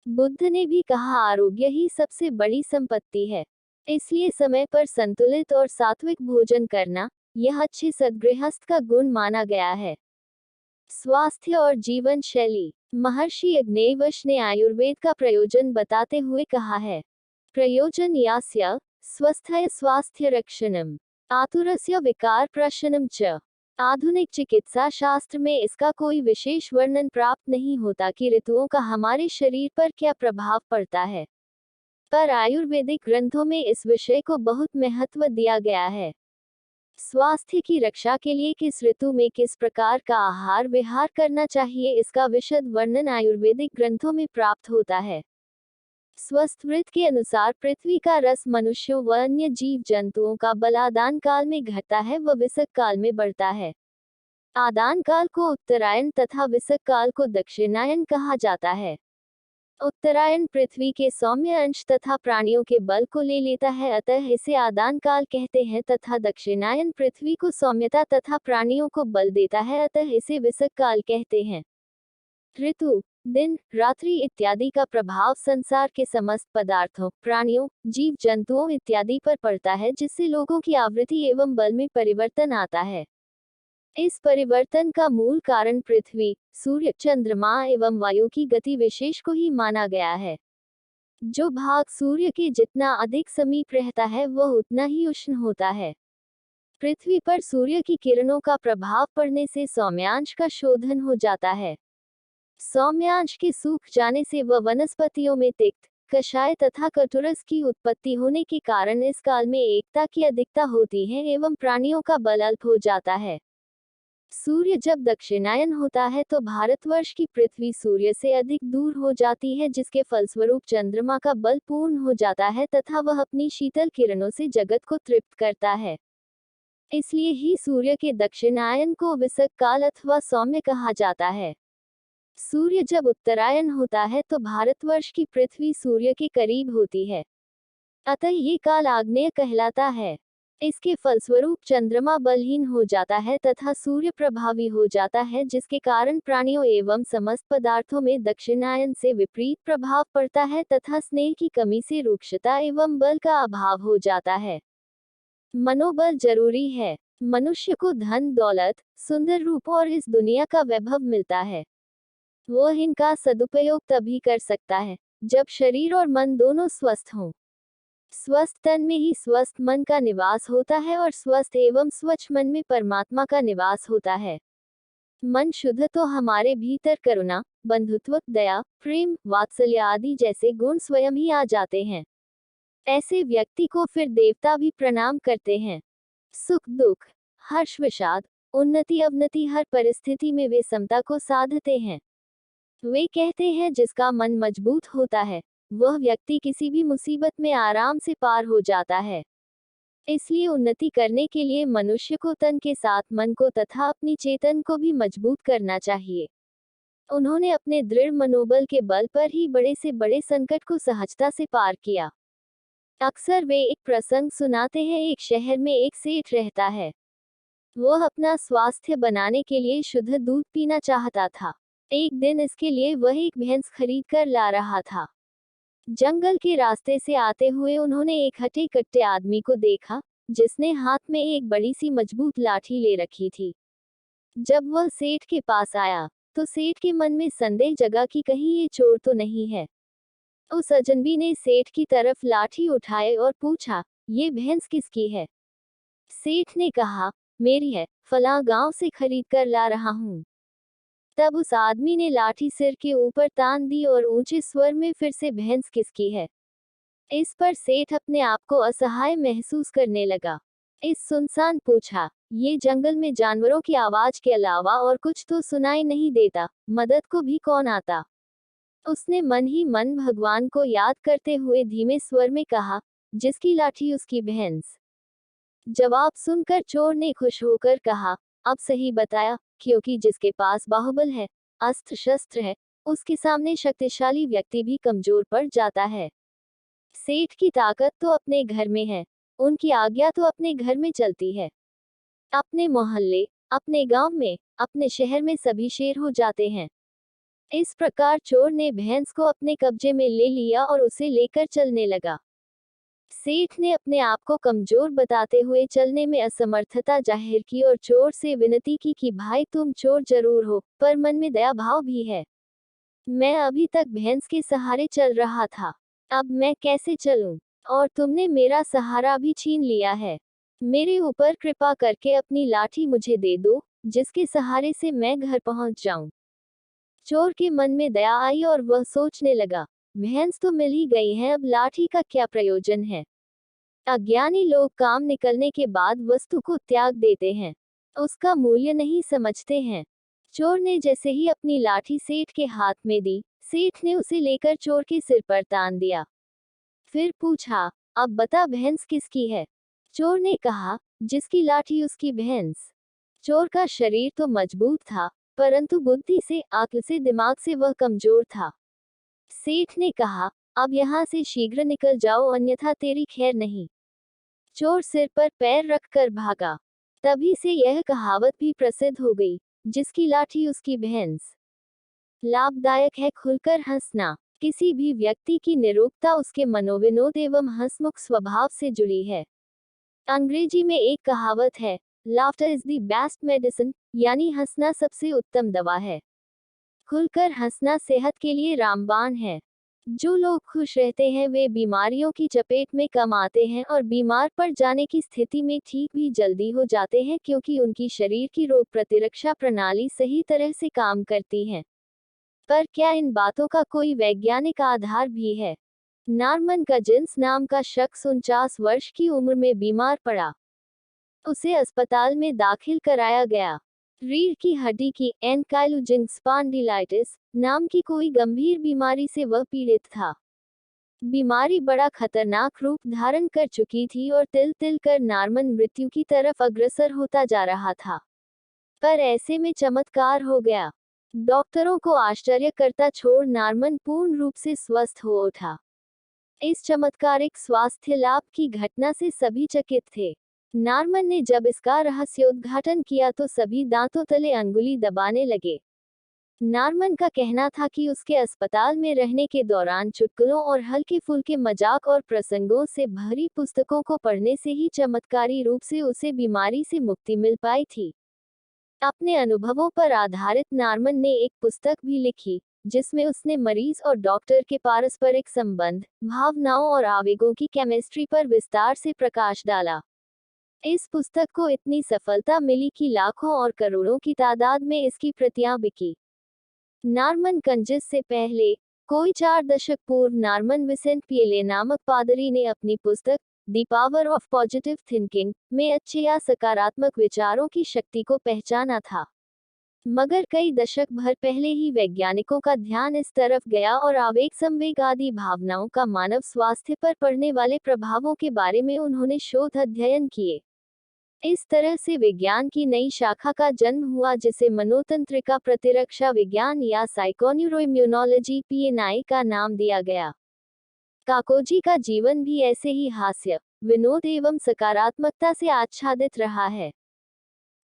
बुद्ध ने भी कहा, आरोग्य ही सबसे बड़ी संपत्ति है। इसलिए समय पर संतुलित और सात्विक भोजन करना, यह अच्छे सद्गृहस्थ का गुण माना गया है। स्वास्थ्य और जीवन शैली। महर्षि यज्ञवल्क्य ने आयुर्वेद का प्रयोजन बताते हुए कहा है, प्रयोजन यास्य स्वस्थय स्वास्थ्य रक्षणम आतुरस्य विकार प्रशमनम च। आधुनिक चिकित्सा शास्त्र में इसका कोई विशेष वर्णन प्राप्त नहीं होता कि ऋतुओं का हमारे शरीर पर क्या प्रभाव पड़ता है, पर आयुर्वेदिक ग्रंथों में इस विषय को बहुत महत्व दिया गया है। स्वास्थ्य की रक्षा के लिए किस ऋतु में किस प्रकार का आहार विहार करना चाहिए, इसका विशद वर्णन आयुर्वेदिक ग्रंथों में प्राप्त होता है। स्वस्थ वृत्त के अनुसार पृथ्वी का रस मनुष्यों व अन्य जीव जंतुओं का बल आदान काल में घटता है व विसर्ग काल में बढ़ता है। आदान काल को उत्तरायण तथा विसर्ग काल को दक्षिणायन कहा जाता है। उत्तरायण पृथ्वी के सौम्य अंश तथा प्राणियों के बल को ले लेता है, अतः इसे आदान काल कहते हैं, तथा दक्षिणायन पृथ्वी को सौम्यता तथा प्राणियों को बल देता है, अतः इसे विसर्ग काल कहते हैं। ऋतु, दिन, रात्रि इत्यादि का प्रभाव संसार के समस्त पदार्थों, प्राणियों, जीव जंतुओं इत्यादि पर पड़ता है, जिससे लोगों की आवृत्ति एवं बल में परिवर्तन आता है। इस परिवर्तन का मूल कारण पृथ्वी, सूर्य, चंद्रमा एवं वायु की गति विशेष को ही माना गया है। जो भाग सूर्य के जितना अधिक समीप रहता है वह उतना ही उष्ण होता है। पृथ्वी पर सूर्य की किरणों का प्रभाव पड़ने से सौम्यांश का शोधन हो जाता है। सौम्यांश के सूख जाने से वह वनस्पतियों में तिक्त, कषाय तथा कटुरस की उत्पत्ति होने के कारण इस काल में एकता की अधिकता होती है एवं प्राणियों का बल अल्प हो जाता है। सूर्य जब दक्षिणायन होता है तो भारतवर्ष की पृथ्वी सूर्य से अधिक दूर हो जाती है, जिसके फलस्वरूप चंद्रमा का बल पूर्ण हो जाता है तथा वह अपनी शीतल किरणों से जगत को तृप्त करता है। इसलिए ही सूर्य के दक्षिणायन को विसर्ग काल अथवा सौम्य कहा जाता है। सूर्य जब उत्तरायण होता है तो भारतवर्ष की पृथ्वी सूर्य के करीब होती है, अतः ये काल आग्नेय कहलाता है। इसके फलस्वरूप चंद्रमा बलहीन हो जाता है तथा सूर्य प्रभावी हो जाता है, जिसके कारण प्राणियों एवं समस्त पदार्थों में दक्षिणायन से विपरीत प्रभाव पड़ता है तथा स्नेह की कमी से रूक्षता एवं बल का अभाव हो जाता है। मनोबल जरूरी है। मनुष्य को धन दौलत, सुंदर रूप और इस दुनिया का वैभव मिलता है। वह इनका सदुपयोग तभी कर सकता है जब शरीर और मन दोनों स्वस्थ हों। स्वस्थ तन में ही स्वस्थ मन का निवास होता है और स्वस्थ एवं स्वच्छ मन में परमात्मा का निवास होता है। मन शुद्ध तो हमारे भीतर करुणा, बंधुत्व, दया, प्रेम, वात्सल्य आदि जैसे गुण स्वयं ही आ जाते हैं। ऐसे व्यक्ति को फिर देवता भी प्रणाम करते हैं। सुख दुख, हर्ष विषाद, उन्नति अवनति, हर परिस्थिति में वे समता को साधते हैं। वे कहते हैं जिसका मन मजबूत होता है वह व्यक्ति किसी भी मुसीबत में आराम से पार हो जाता है। इसलिए उन्नति करने के लिए मनुष्य को तन के साथ मन को तथा अपनी चेतन को भी मजबूत करना चाहिए। उन्होंने अपने दृढ़ मनोबल के बल पर ही बड़े से बड़े संकट को सहजता से पार किया। अक्सर वे एक प्रसंग सुनाते हैं। एक शहर में एक सेठ रहता है। वह अपना स्वास्थ्य बनाने के लिए शुद्ध दूध पीना चाहता था। एक दिन इसके लिए वह एक भैंस खरीद कर ला रहा था। जंगल के रास्ते से आते हुए उन्होंने एक हट्टे कट्टे आदमी को देखा, जिसने हाथ में एक बड़ी सी मजबूत लाठी ले रखी थी। जब वह सेठ के पास आया तो सेठ के मन में संदेह जगा कि कहीं ये चोर तो नहीं है। उस अजनबी ने सेठ की तरफ लाठी उठाए और पूछा, ये भैंस किसकी है? सेठ ने कहा, मेरी है, फलां गांव से खरीद कर ला रहा हूँ। तब उस आदमी ने लाठी सिर के ऊपर तान दी और ऊंचे स्वर में फिर से, भैंस किसकी है? इस पर सेठ अपने आप को असहाय महसूस करने लगा। इस सुनसान पूछा, ये जंगल में जानवरों की आवाज के अलावा और कुछ तो सुनाई नहीं देता, मदद को भी कौन आता? उसने मन ही मन भगवान को याद करते हुए धीमे स्वर में कहा, जिसकी लाठी उसकी भैंस। जवाब सुनकर चोर ने खुश होकर कहा, अब सही बताया, क्योंकि जिसके पास बाहुबल है, अस्त्र शस्त्र है, उसके सामने शक्तिशाली व्यक्ति भी कमजोर पड़ जाता है। सेठ की ताकत तो अपने घर में है, उनकी आज्ञा तो अपने घर में चलती है। अपने मोहल्ले, अपने गांव में, अपने शहर में सभी शेर हो जाते हैं। इस प्रकार चोर ने भैंस को अपने कब्जे में ले लिया और उसे लेकर चलने लगा। सेठ ने अपने आप को कमजोर बताते हुए चलने में असमर्थता जाहिर की और चोर से विनती की कि भाई तुम चोर जरूर हो, पर मन में दया भाव भी है। मैं अभी तक भैंस के सहारे चल रहा था, अब मैं कैसे चलूं? और तुमने मेरा सहारा भी छीन लिया है। मेरे ऊपर कृपा करके अपनी लाठी मुझे दे दो, जिसके सहारे से मैं घर पहुंच जाऊं। चोर के मन में दया आई और वह सोचने लगा, भैंस तो मिल ही गई है, अब लाठी का क्या प्रयोजन है? अज्ञानी लोग काम निकलने के बाद वस्तु को त्याग देते हैं, उसका मूल्य नहीं समझते हैं। चोर ने जैसे ही अपनी लाठी सेठ के हाथ में दी, सेठ ने उसे लेकर चोर के सिर पर तान दिया। फिर पूछा, अब बता भैंस किसकी है? चोर ने कहा, जिसकी लाठी उसकी भैंस। चोर का शरीर तो मजबूत था, परंतु बुद्धि से, अक्ल से, दिमाग से वह कमजोर था। सेठ ने कहा, अब यहाँ से शीघ्र निकल जाओ, अन्यथा तेरी खैर नहीं। चोर सिर पर पैर रखकर भागा। तभी से यह कहावत भी प्रसिद्ध हो गई, जिसकी लाठी उसकी भैंस। लाभदायक है खुलकर हंसना। किसी भी व्यक्ति की निरूपता उसके मनोविनोद एवं हंसमुख स्वभाव से जुड़ी है। अंग्रेजी में एक कहावत है, laughter is the best medicine, यानी हंसना सबसे उत्तम दवा है। खुलकर हंसना सेहत के लिए रामबाण है। जो लोग खुश रहते हैं वे बीमारियों की चपेट में कम आते हैं और बीमार पड़ जाने की स्थिति में ठीक भी जल्दी हो जाते हैं, क्योंकि उनकी शरीर की रोग प्रतिरक्षा प्रणाली सही तरह से काम करती है। पर क्या इन बातों का कोई वैज्ञानिक आधार भी है? नॉर्मन कजिंस नाम का शख्स 49 वर्ष की उम्र में बीमार पड़ा। उसे अस्पताल में दाखिल कराया गया। रीढ़ की हड्डी की एनकाइलोजिंग स्पॉन्डिलाइटिस नाम की कोई गंभीर बीमारी से वह पीड़ित था। बीमारी बड़ा खतरनाक रूप धारण कर चुकी थी और तिल तिल कर नॉर्मन मृत्यु की तरफ अग्रसर होता जा रहा था। पर ऐसे में चमत्कार हो गया। डॉक्टरों को आश्चर्य करता छोड़ नॉर्मन पूर्ण रूप से स्वस्थ हो उठा। इस चमत्कारिक स्वास्थ्य लाभ की घटना से सभी चकित थे। नॉर्मन ने जब इसका रहस्योद्घाटन किया तो सभी दांतों तले अंगुली दबाने लगे। नॉर्मन का कहना था कि उसके अस्पताल में रहने के दौरान चुटकुलों और हल्के फुल्के मजाक और प्रसंगों से भरी पुस्तकों को पढ़ने से ही चमत्कारी रूप से उसे बीमारी से मुक्ति मिल पाई थी। अपने अनुभवों पर आधारित नॉर्मन ने एक पुस्तक भी लिखी, जिसमें उसने मरीज और डॉक्टर के पारस्परिक संबंध, भावनाओं और आवेगों की केमिस्ट्री पर विस्तार से प्रकाश डाला। इस पुस्तक को इतनी सफलता मिली कि लाखों और करोड़ों की तादाद में इसकी प्रतियां बिकी। नॉर्मन कंजिस से पहले, कोई 4 दशक पूर्व, नॉर्मन विसेंट पिएले नामक पादरी ने अपनी पुस्तक the power of positive thinking में अच्छे या सकारात्मक विचारों की शक्ति को पहचाना था। मगर कई दशक भर पहले ही वैज्ञानिकों का ध्यान इस तरफ गया और आवेग, संवेग आदि भावनाओं का मानव स्वास्थ्य पर पड़ने वाले प्रभावों के बारे में उन्होंने शोध अध्ययन किए। इस तरह से विज्ञान की नई शाखा का जन्म हुआ, जिसे मनोतंत्रिका प्रतिरक्षा विज्ञान या साइकोन्यूरोइम्यूनोलॉजी (पीएनआई) का नाम दिया गया। काकोजी का जीवन भी ऐसे ही हास्य, विनोद एवं सकारात्मकता से आच्छादित रहा है।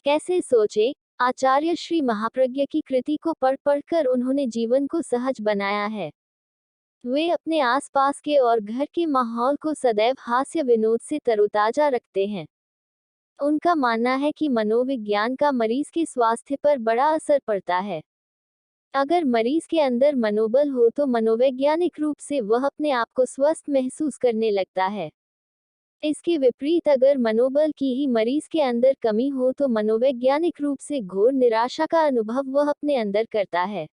कैसे सोचे? आचार्य श्री महाप्रज्ञ की कृति को पढ़ पढ़कर उन्होंने जीवन को सहज बनाया है। वे अपने आसपास के और घर के माहौल को सदैव हास्य विनोद से तरोताजा रखते हैं। उनका मानना है कि मनोविज्ञान का मरीज के स्वास्थ्य पर बड़ा असर पड़ता है। अगर मरीज के अंदर मनोबल हो तो मनोवैज्ञानिक रूप से वह अपने आप को स्वस्थ महसूस करने लगता है। इसके विपरीत अगर मनोबल की ही मरीज के अंदर कमी हो तो मनोवैज्ञानिक रूप से घोर निराशा का अनुभव वह अपने अंदर करता है।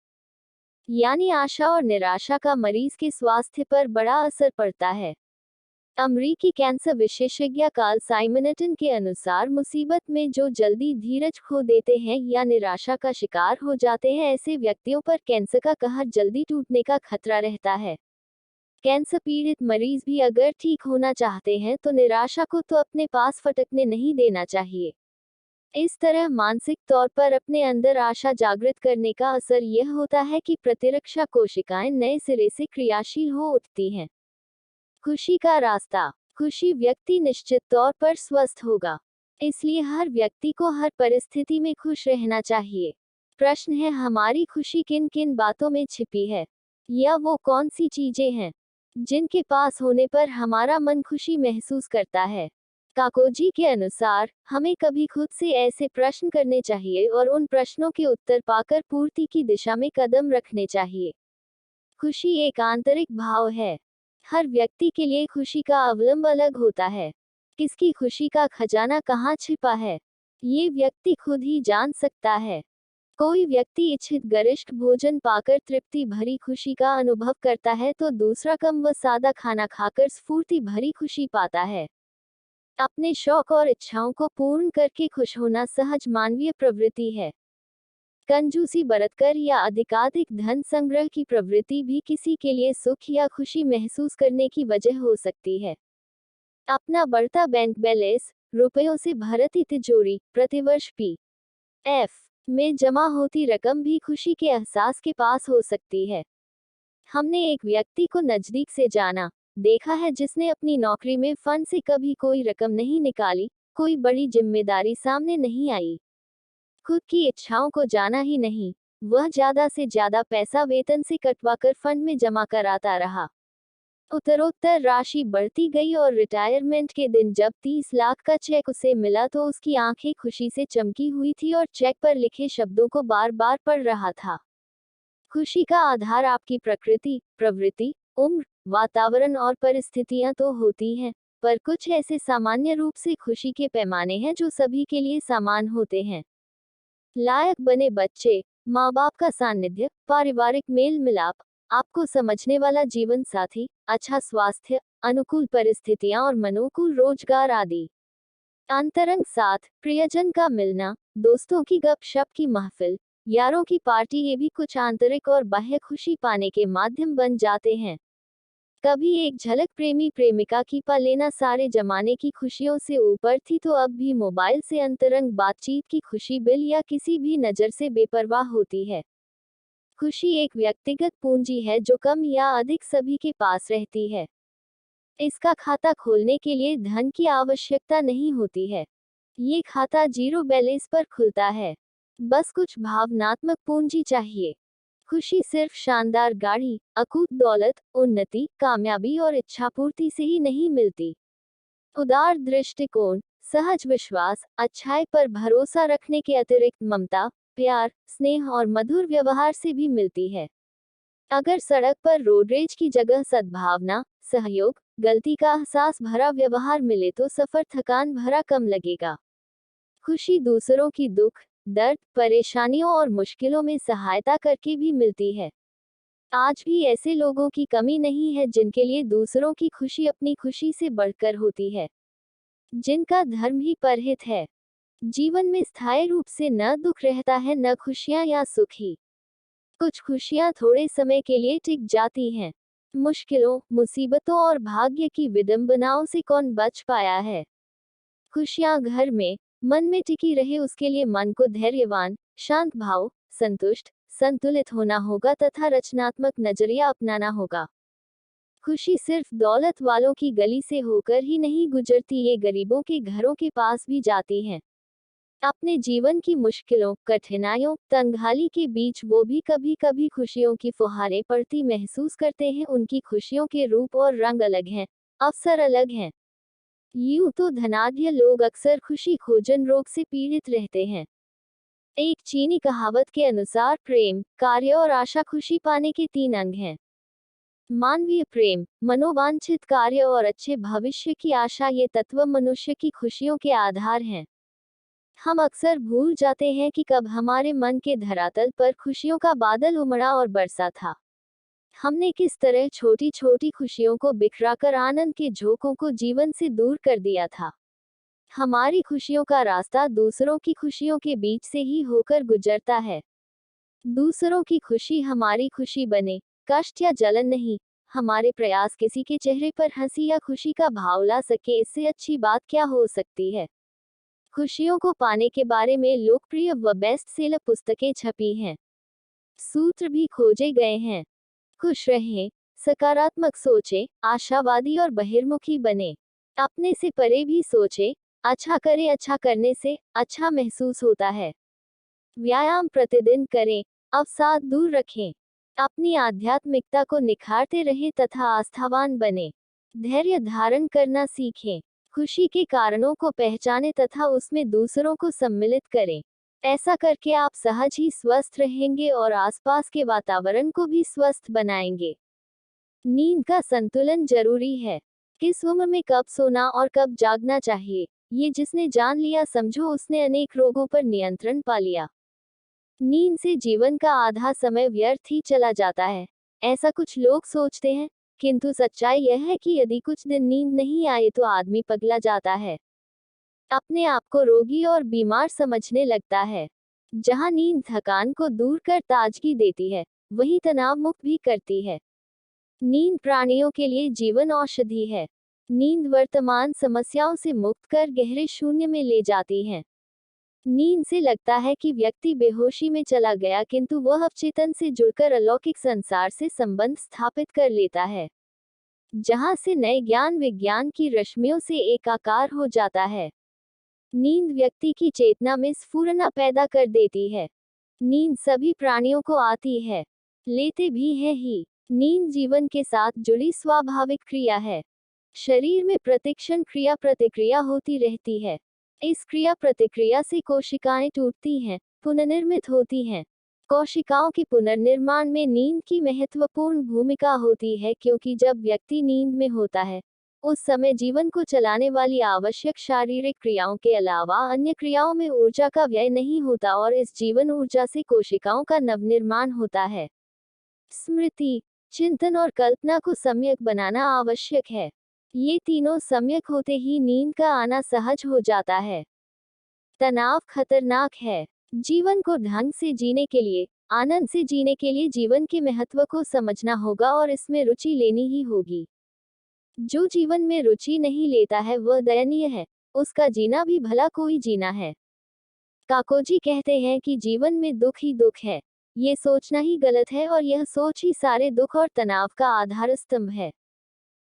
यानी आशा और निराशा का मरीज के स्वास्थ्य पर बड़ा असर पड़ता है। अमरीकी कैंसर विशेषज्ञ कार्ल साइमनटन के अनुसार, मुसीबत में जो जल्दी धीरज खो देते हैं या निराशा का शिकार हो जाते हैं, ऐसे व्यक्तियों पर कैंसर का कहर जल्दी टूटने का खतरा रहता है। कैंसर पीड़ित मरीज भी अगर ठीक होना चाहते हैं तो निराशा को तो अपने पास फटकने नहीं देना चाहिए। इस तरह मानसिक तौर पर अपने अंदर आशा जागृत करने का असर यह होता है कि प्रतिरक्षा कोशिकाएं नए सिरे से क्रियाशील हो उठती हैं। खुशी का रास्ता। खुशी व्यक्ति निश्चित तौर पर स्वस्थ होगा, इसलिए हर व्यक्ति को हर परिस्थिति में खुश रहना चाहिए। प्रश्न है, हमारी खुशी किन किन बातों में छिपी है, या वो कौन सी चीजें हैं जिनके पास होने पर हमारा मन खुशी महसूस करता है? काकोजी के अनुसार, हमें कभी खुद से ऐसे प्रश्न करने चाहिए और उन प्रश्नों के उत्तर पाकर पूर्ति की दिशा में कदम रखने चाहिए। खुशी एक आंतरिक भाव है। हर व्यक्ति के लिए खुशी का अवलंब अलग होता है। किसकी खुशी का खजाना कहाँ छिपा है, ये व्यक्ति खुद ही जान सकता है। कोई व्यक्ति इच्छित गरिष्ठ भोजन पाकर तृप्ति भरी खुशी का अनुभव करता है तो दूसरा कम व सादा खाना खाकर स्फूर्ति भरी खुशी पाता है। अपने शौक और इच्छाओं को पूर्ण करके खुश होना सहज मानवीय प्रवृत्ति है। कंजूसी बरतकर या अधिकाधिक धन संग्रह की प्रवृत्ति भी किसी के लिए सुख या खुशी महसूस करने की वजह हो सकती है। अपना बढ़ता बैंक बैलेंस, रुपयों से भरती तिजोरी, प्रतिवर्ष पीएफ में जमा होती रकम भी खुशी के एहसास के पास हो सकती है। हमने एक व्यक्ति को नजदीक से जाना, देखा है जिसने अपनी नौकरी में फंड से कभी कोई रकम नहीं निकाली, कोई बड़ी जिम्मेदारी सामने नहीं आई, खुद की इच्छाओं को जाना ही नहीं, वह ज्यादा से ज्यादा पैसा वेतन से कटवाकर फंड में जमा कराता रहा। उत्तरोत्तर राशि बढ़ती गई और रिटायरमेंट के दिन जब 30 लाख का चेक उसे मिला तो उसकी आंखें खुशी से चमकी हुई थी और चेक पर लिखे शब्दों को बार बार पढ़ रहा था। खुशी का आधार आपकी प्रकृति, प्रवृत्ति, उम्र, वातावरण और परिस्थितियां तो होती हैं, पर कुछ ऐसे सामान्य रूप से खुशी के पैमाने हैं जो सभी के लिए समान होते हैं। लायक बने बच्चे, माँ बाप का सानिध्य, पारिवारिक मेल मिलाप, आपको समझने वाला जीवन साथी, अच्छा स्वास्थ्य, अनुकूल परिस्थितियां और मनोकूल रोजगार आदि। अंतरंग साथ, प्रियजन का मिलना, दोस्तों की गपशप की महफिल, यारों की पार्टी, ये भी कुछ आंतरिक और बाह्य खुशी पाने के माध्यम बन जाते हैं। कभी एक झलक प्रेमी प्रेमिका की पा लेना सारे जमाने की खुशियों से ऊपर थी तो अब भी मोबाइल से अंतरंग बातचीत की खुशी बिल या किसी भी नज़र से बेपरवाह होती है। खुशी एक व्यक्तिगत पूंजी है जो कम या अधिक सभी के पास रहती है। इसका खाता खोलने के लिए धन की आवश्यकता नहीं होती है। ये खाता जीरो बैलेंस पर खुलता है। बस कुछ भावनात्मक पूंजी चाहिए। खुशी सिर्फ शानदार गाड़ी, अकूत दौलत, उन्नति, कामयाबी और इच्छापूर्ति से ही नहीं मिलती। उदार दृष्टिकोण, सहज विश्वास, अच्छाई पर भरोसा रखने के अतिरिक्त ममता, प्यार, स्नेह और मधुर व्यवहार से भी मिलती है। अगर सड़क पर रोड रेज की जगह सद्भावना, सहयोग, गलती का एहसास भरा व्यवहार मिले तो सफर थकान भरा कम लगेगा। खुशी दूसरों की दुख, दर्द, परेशानियों और मुश्किलों में सहायता करके भी मिलती है। आज भी ऐसे लोगों की कमी नहीं है जिनके लिए दूसरों की खुशी अपनी खुशी से बढ़कर होती है, जिनका धर्म ही परहित है। जीवन में स्थायी रूप से न दुख रहता है न खुशियां या सुख ही। कुछ खुशियां थोड़े समय के लिए टिक जाती हैं। मुश्किलों, मुसीबतों और भाग्य की विडंबनाओं से कौन बच पाया है। खुशियां घर में, मन में टिकी रहे उसके लिए मन को धैर्यवान, शांत भाव, संतुष्ट, संतुलित होना होगा तथा रचनात्मक नजरिया अपनाना होगा। खुशी सिर्फ दौलत वालों की गली से होकर ही नहीं गुजरती, ये गरीबों के घरों के पास भी जाती हैं। अपने जीवन की मुश्किलों, कठिनाइयों, तंगहाली के बीच वो भी कभी कभी खुशियों की फुहारें पड़ती महसूस करते हैं। उनकी खुशियों के रूप और रंग अलग हैं, अवसर अलग हैं। यूं तो धनाढ्य लोग अक्सर खुशी खोजन रोग से पीड़ित रहते हैं। एक चीनी कहावत के अनुसार प्रेम, कार्य और आशा खुशी पाने के 3 अंग हैं। मानवीय प्रेम, मनोवांछित कार्य और अच्छे भविष्य की आशा, ये तत्व मनुष्य की खुशियों के आधार हैं। हम अक्सर भूल जाते हैं कि कब हमारे मन के धरातल पर खुशियों का बादल उमड़ा और बरसा था। हमने किस तरह छोटी छोटी खुशियों को बिखराकर आनंद के झोंकों को जीवन से दूर कर दिया था। हमारी खुशियों का रास्ता दूसरों की खुशियों के बीच से ही होकर गुजरता है। दूसरों की खुशी हमारी खुशी बने, कष्ट या जलन नहीं। हमारे प्रयास किसी के चेहरे पर हंसी या खुशी का भाव ला सके, इससे अच्छी बात क्या हो सकती है। खुशियों को पाने के बारे में लोकप्रिय व बेस्ट सेलर पुस्तकें छपी हैं, सूत्र भी खोजे गए हैं। खुश रहें, सकारात्मक सोचें, आशावादी और बहिर्मुखी बने। अपने से परे भी सोचें, अच्छा करें, अच्छा करने से अच्छा महसूस होता है। व्यायाम प्रतिदिन करें, अवसाद दूर रखें। अपनी आध्यात्मिकता को निखारते रहें तथा आस्थावान बने। धैर्य धारण करना सीखें। खुशी के कारणों को पहचानें तथा उसमें दूसरों को सम्मिलित करें। ऐसा करके आप सहज ही स्वस्थ रहेंगे और आसपास के वातावरण को भी स्वस्थ बनाएंगे। नींद का संतुलन जरूरी है। किस उम्र में कब सोना और कब जागना चाहिए, ये जिसने जान लिया समझो उसने अनेक रोगों पर नियंत्रण पा लिया। नींद से जीवन का आधा समय व्यर्थ ही चला जाता है, ऐसा कुछ लोग सोचते हैं, किंतु सच्चाई यह है कि यदि कुछ दिन नींद नहीं आए तो आदमी पगला जाता है। अपने आप को रोगी और बीमार समझने लगता है। जहां नींद थकान को दूर कर ताजगी देती है, वहीं तनाव मुक्त भी करती है। नींद प्राणियों के लिए जीवन औषधि है। नींद वर्तमान समस्याओं से मुक्त कर गहरे शून्य में ले जाती है। नींद से लगता है कि व्यक्ति बेहोशी में चला गया, किंतु वह अवचेतन से जुड़कर अलौकिक संसार से संबंध स्थापित कर लेता है, जहां से नए ज्ञान विज्ञान की रश्मियों से एकाकार हो जाता है। नींद व्यक्ति की चेतना में स्फुरना पैदा कर देती है। नींद सभी प्राणियों को आती है, लेते भी हैं ही। नींद जीवन के साथ जुड़ी स्वाभाविक क्रिया है। शरीर में प्रतिक्षण क्रिया प्रतिक्रिया होती रहती है। इस क्रिया प्रतिक्रिया से कोशिकाएं टूटती हैं, पुनर्निर्मित होती हैं। कोशिकाओं के पुनर्निर्माण में नींद की महत्वपूर्ण भूमिका होती है, क्योंकि जब व्यक्ति नींद में होता है, उस समय जीवन को चलाने वाली आवश्यक शारीरिक क्रियाओं के अलावा अन्य क्रियाओं में ऊर्जा का व्यय नहीं होता और इस जीवन ऊर्जा से कोशिकाओं का नवनिर्माण होता है। स्मृति, चिंतन और कल्पना को सम्यक बनाना आवश्यक है। ये तीनों सम्यक होते ही नींद का आना सहज हो जाता है। तनाव खतरनाक है। जीवन को ढंग से जीने के लिए, आनंद से जीने के लिए जीवन के महत्व को समझना होगा और इसमें रुचि लेनी ही होगी। जो जीवन में रुचि नहीं लेता है वह दयनीय है, उसका जीना भी भला कोई जीना है। काकोजी कहते हैं कि जीवन में दुख ही दुख है। ये सोचना ही गलत है और यह सोच ही सारे दुख और तनाव का आधार स्तंभ है।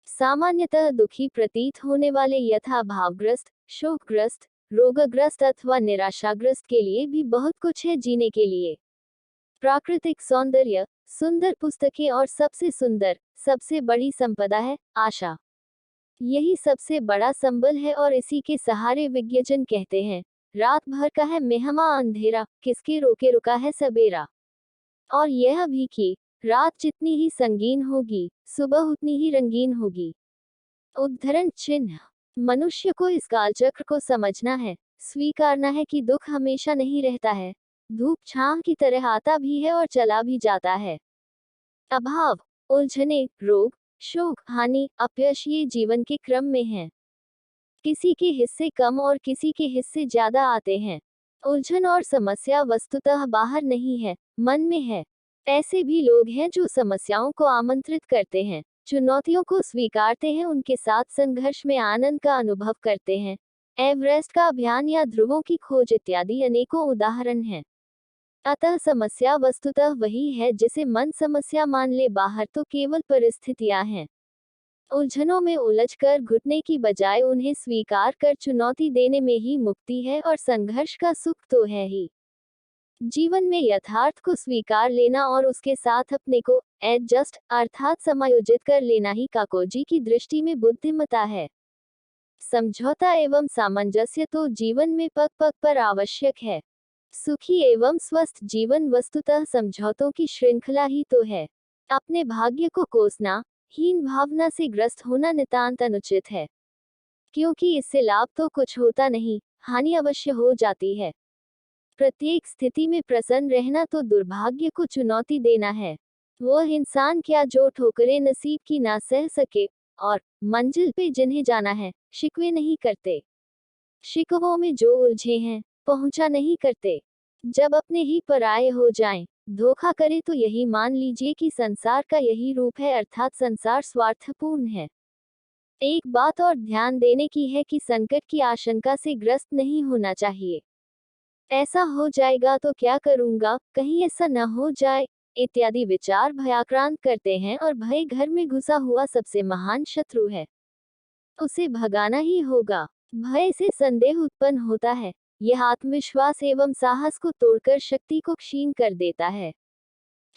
सामान्यतः दुखी प्रतीत होने वाले यथा भावग्रस्त, शोकग्रस्त, रोगग्रस्त अथवा निराशाग्रस्त के लिए भी बहुत कुछ है जीने के लिए। प्राकृतिक सौंदर्य, सुंदर पुस्तकें और सबसे सुंदर, सबसे बड़ी संपदा है आशा। यही सबसे बड़ा संबल है और इसी के सहारे विज्ञजन कहते हैं, रात भर का है मेहमा अंधेरा, किसके रोके रुका है सबेरा। और यह भी कि रात जितनी ही संगीन होगी, सुबह उतनी ही रंगीन होगी। उद्धरण चिन्ह। मनुष्य को इस कालचक्र को समझना है, स्वीकारना है कि दुख हमेशा नहीं रहता है। धूप छांव की तरह आता भी है और चला भी जाता है। अभाव, उलझने, रोग, शोक, हानि, अपयश ये जीवन के क्रम में हैं। किसी के हिस्से कम और किसी के हिस्से ज्यादा आते हैं। उलझन और समस्या वस्तुतः बाहर नहीं है, मन में है। ऐसे भी लोग हैं जो समस्याओं को आमंत्रित करते हैं, चुनौतियों को स्वीकारते हैं, उनके साथ संघर्ष में आनंद का अनुभव करते हैं। एवरेस्ट का अभियान या ध्रुवों की खोज इत्यादि अनेकों उदाहरण हैं। अतः समस्या वस्तुतः वही है जिसे मन समस्या मान ले, बाहर तो केवल परिस्थितियां हैं। उलझनों में उलझकर घुटने की बजाय उन्हें स्वीकार कर चुनौती देने में ही मुक्ति है और संघर्ष का सुख तो है ही। जीवन में यथार्थ को स्वीकार लेना और उसके साथ अपने को एडजस्ट अर्थात समायोजित कर लेना ही काकोजी की दृष्टि में बुद्धिमता है। समझौता एवं सामंजस्य तो जीवन में पग पग पर आवश्यक है। सुखी एवं स्वस्थ जीवन वस्तुतः समझौतों की श्रृंखला ही तो है। अपने भाग्य को कोसना, हीन भावना से ग्रस्त होना नितांत अनुचित है, क्योंकि इससे लाभ तो कुछ होता नहीं, हानि अवश्य हो जाती है। प्रत्येक स्थिति में प्रसन्न रहना तो दुर्भाग्य को चुनौती देना है। वह इंसान क्या जो ठोकरें नसीब की ना सह सके और मंजिल पे जिन्हें जाना है, शिकवे नहीं करते। शिकवों में जो उलझे हैं, पहुंचा नहीं करते। जब अपने ही पराये हो जाएं, धोखा करे तो यही मान लीजिए कि संसार का यही रूप है, अर्थात संसार स्वार्थपूर्ण है। एक बात और ध्यान देने की है कि संकट की आशंका से ग्रस्त नहीं होना चाहिए। ऐसा हो जाएगा तो क्या करूंगा, कहीं ऐसा न हो जाए इत्यादि विचार भयाक्रांत करते हैं और भय घर में घुसा हुआ सबसे महान शत्रु है। उसे भगाना ही होगा। भय से संदेह उत्पन्न होता है। यह आत्मविश्वास एवं साहस को तोड़कर शक्ति को क्षीण कर देता है,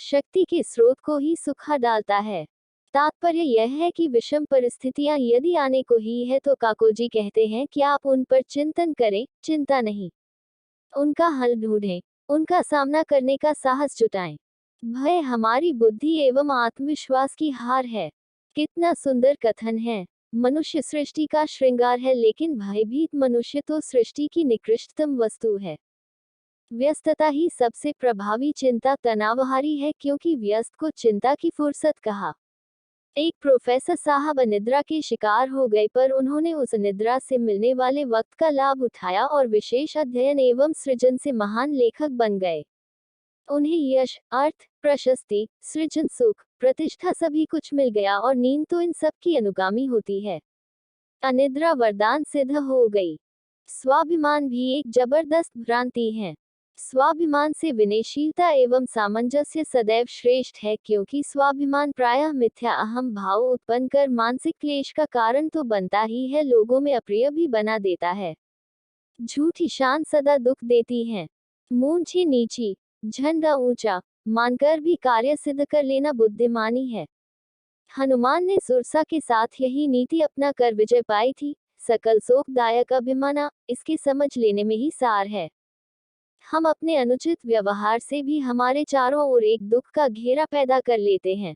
शक्ति के स्रोत को ही सुखा डालता है। तात्पर्य यह है कि विषम परिस्थितियां यदि आने को ही है तो काकोजी कहते हैं कि आप उन पर चिंतन करें, चिंता नहीं। उनका हल ढूंढें, उनका सामना करने का साहस जुटाएं। भय हमारी बुद्धि एवं आत्मविश्वास की हार है। कितना सुंदर कथन है। मनुष्य सृष्टि का श्रृंगार है, लेकिन भयभीत मनुष्य तो सृष्टि की निकृष्टतम वस्तु है। व्यस्तता ही सबसे प्रभावी चिंता तनावहारी है, क्योंकि व्यस्त को चिंता की फुर्सत कहा। एक प्रोफेसर साहब अनिद्रा के शिकार हो गए, पर उन्होंने उस निद्रा से मिलने वाले वक्त का लाभ उठाया और विशेष अध्ययन एवं सृजन से महान लेखक बन गए। उन्हें यश, अर्थ, प्रशस्ति, सृजन, सुख, प्रतिष्ठा सभी कुछ मिल गया और नींद तो इन सब की अनुगामी होती है। अनिद्रा वरदान सिद्ध हो गई। स्वाभिमान भी एक जबरदस्त भ्रांति है। स्वाभिमान से विनयशीलता एवं सामंजस्य सदैव श्रेष्ठ है, क्योंकि स्वाभिमान प्रायः मिथ्या अहम भाव उत्पन्न कर मानसिक क्लेश का कारण तो बनता ही है, लोगों में अप्रिय भी बना देता है। झूठी शान सदा दुख देती है। मूंछें नीची, झंडा ऊंचा मानकर भी कार्य सिद्ध कर लेना बुद्धिमानी है। हनुमान ने सुरसा के साथ यही नीति अपना कर विजय पाई थी। सकल शोकदायक अभिमाना, इसके समझ लेने में ही सार है। हम अपने अनुचित व्यवहार से भी हमारे चारों ओर एक दुख का घेरा पैदा कर लेते हैं।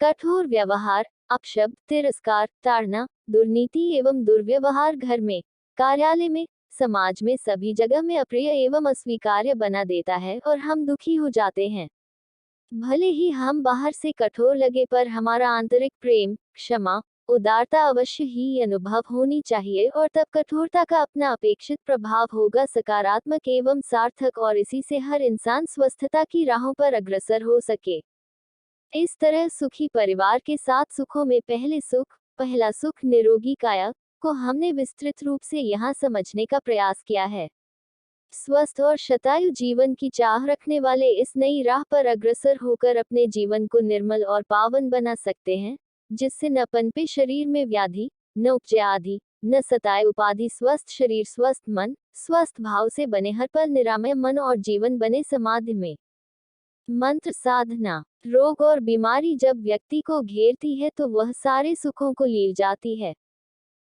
कठोर व्यवहार, अपशब्द, तिरस्कार, ताड़ना, दुर्नीति एवं दुर्व्यवहार घर में, कार्यालय में, समाज में सभी जगह में अप्रिय एवं अस्वीकार्य बना देता है और हम दुखी हो जाते हैं। भले ही हम बाहर से कठोर लगे, पर हमारा आंतरिक प्रेम, क्षमा, उदारता अवश्य ही अनुभव होनी चाहिए, और तब कठोरता का अपना अपेक्षित प्रभाव होगा सकारात्मक एवं सार्थक, और इसी से हर इंसान स्वस्थता की राहों पर अग्रसर हो सके। इस तरह सुखी परिवार के 7 सुखों में पहला सुख निरोगी काया को हमने विस्तृत रूप से यहाँ समझने का प्रयास किया है। स्वस्थ और शतायु जीवन की चाह रखने वाले इस नई राह पर अग्रसर होकर अपने जीवन को निर्मल और पावन बना सकते हैं, जिससे न पनपे शरीर में व्याधि, न उपजे आदि, न सताए उपाधि। स्वस्थ शरीर, स्वस्थ मन, स्वस्थ भाव से बने हर पल निरामय मन और जीवन बने समाधि में। मंत्र साधना। रोग और बीमारी जब व्यक्ति को घेरती है तो वह सारे सुखों को लील जाती है।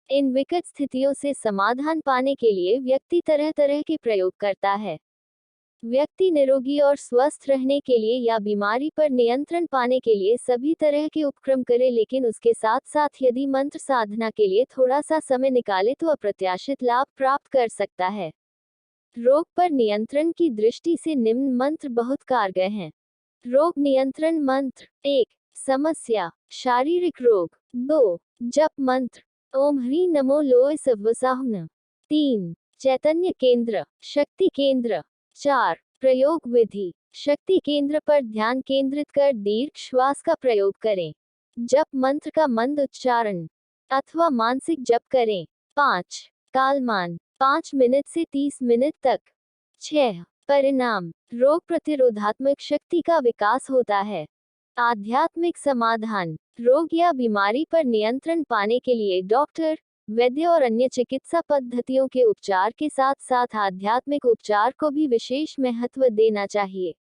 इन विकट स्थितियों से समाधान पाने के लिए व्यक्ति तरह तरह के प्रयोग करता है। व्यक्ति निरोगी और स्वस्थ रहने के लिए या बीमारी पर नियंत्रण पाने के लिए सभी तरह के उपक्रम करे, लेकिन उसके साथ साथ यदि मंत्र साधना के लिए थोड़ा सा समय निकाले तो अप्रत्याशित लाभ प्राप्त कर सकता है। रोग पर नियंत्रण की दृष्टि से निम्न मंत्र बहुत कारगर हैं। रोग नियंत्रण मंत्र। 1. समस्या, शारीरिक रोग। 2. जप मंत्र, ओम ह्रीं नमो लोय सव्वसाहुन। 3. चैतन्य केंद्र, शक्ति केंद्र। 4. प्रयोग विधि, शक्ति केंद्र पर ध्यान केंद्रित कर दीर्घ श्वास का प्रयोग करें। जप मंत्र का मंद उच्चारण अथवा मानसिक जप करें। 5. कालमान 5 मिनट से 30 मिनट तक। 6. परिणाम, रोग प्रतिरोधात्मक शक्ति का विकास होता है। आध्यात्मिक समाधान, रोग या बीमारी पर नियंत्रण पाने के लिए डॉक्टर, वैद्य और अन्य चिकित्सा पद्धतियों के उपचार के साथ साथ आध्यात्मिक उपचार को भी विशेष महत्व देना चाहिए।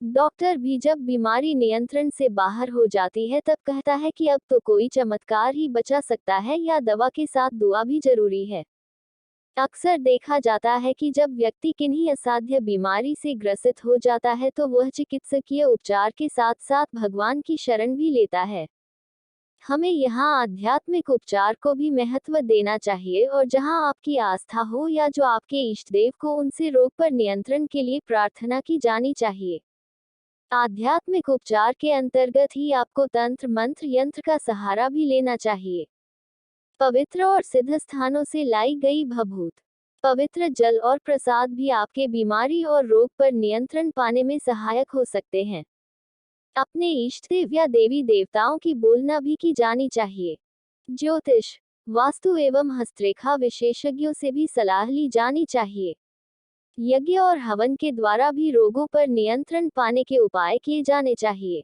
डॉक्टर भी जब बीमारी नियंत्रण से बाहर हो जाती है तब कहता है कि अब तो कोई चमत्कार ही बचा सकता है, या दवा के साथ दुआ भी जरूरी है। अक्सर देखा जाता है कि जब व्यक्ति किन्हीं असाध्य बीमारी से ग्रसित हो जाता है तो वह चिकित्सकीय उपचार के साथ साथ भगवान की शरण भी लेता है। हमें यहाँ आध्यात्मिक उपचार को भी महत्व देना चाहिए, और जहाँ आपकी आस्था हो या जो आपके इष्ट देव को, उनसे रोग पर नियंत्रण के लिए प्रार्थना की जानी चाहिए। आध्यात्मिक उपचार के अंतर्गत ही आपको तंत्र मंत्र यंत्र का सहारा भी लेना चाहिए। पवित्र और सिद्ध स्थानों से लाई गई भभूत, पवित्र जल और प्रसाद भी आपके बीमारी और रोग पर नियंत्रण पाने में सहायक हो सकते हैं। अपने इष्ट देव या देवी देवताओं की बोलना भी की जानी चाहिए। ज्योतिष, वास्तु एवं हस्तरेखा विशेषज्ञों से भी सलाह ली जानी चाहिए। यज्ञ और हवन के द्वारा भी रोगों पर नियंत्रण पाने के उपाय किए जाने चाहिए।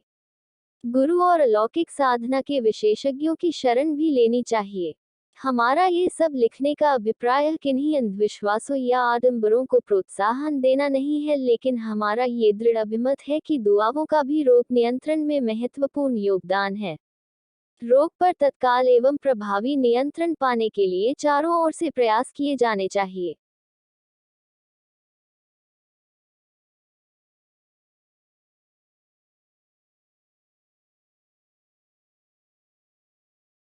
गुरु और अलौकिक साधना के विशेषज्ञों की शरण भी लेनी चाहिए। हमारा ये सब लिखने का अभिप्राय किन्हीं अंधविश्वासों या आडंबरों को प्रोत्साहन देना नहीं है, लेकिन हमारा ये दृढ़ अभिमत है कि दुआओं का भी रोग नियंत्रण में महत्वपूर्ण योगदान है। रोग पर तत्काल एवं प्रभावी नियंत्रण पाने के लिए चारों ओर से प्रयास किए जाने चाहिए।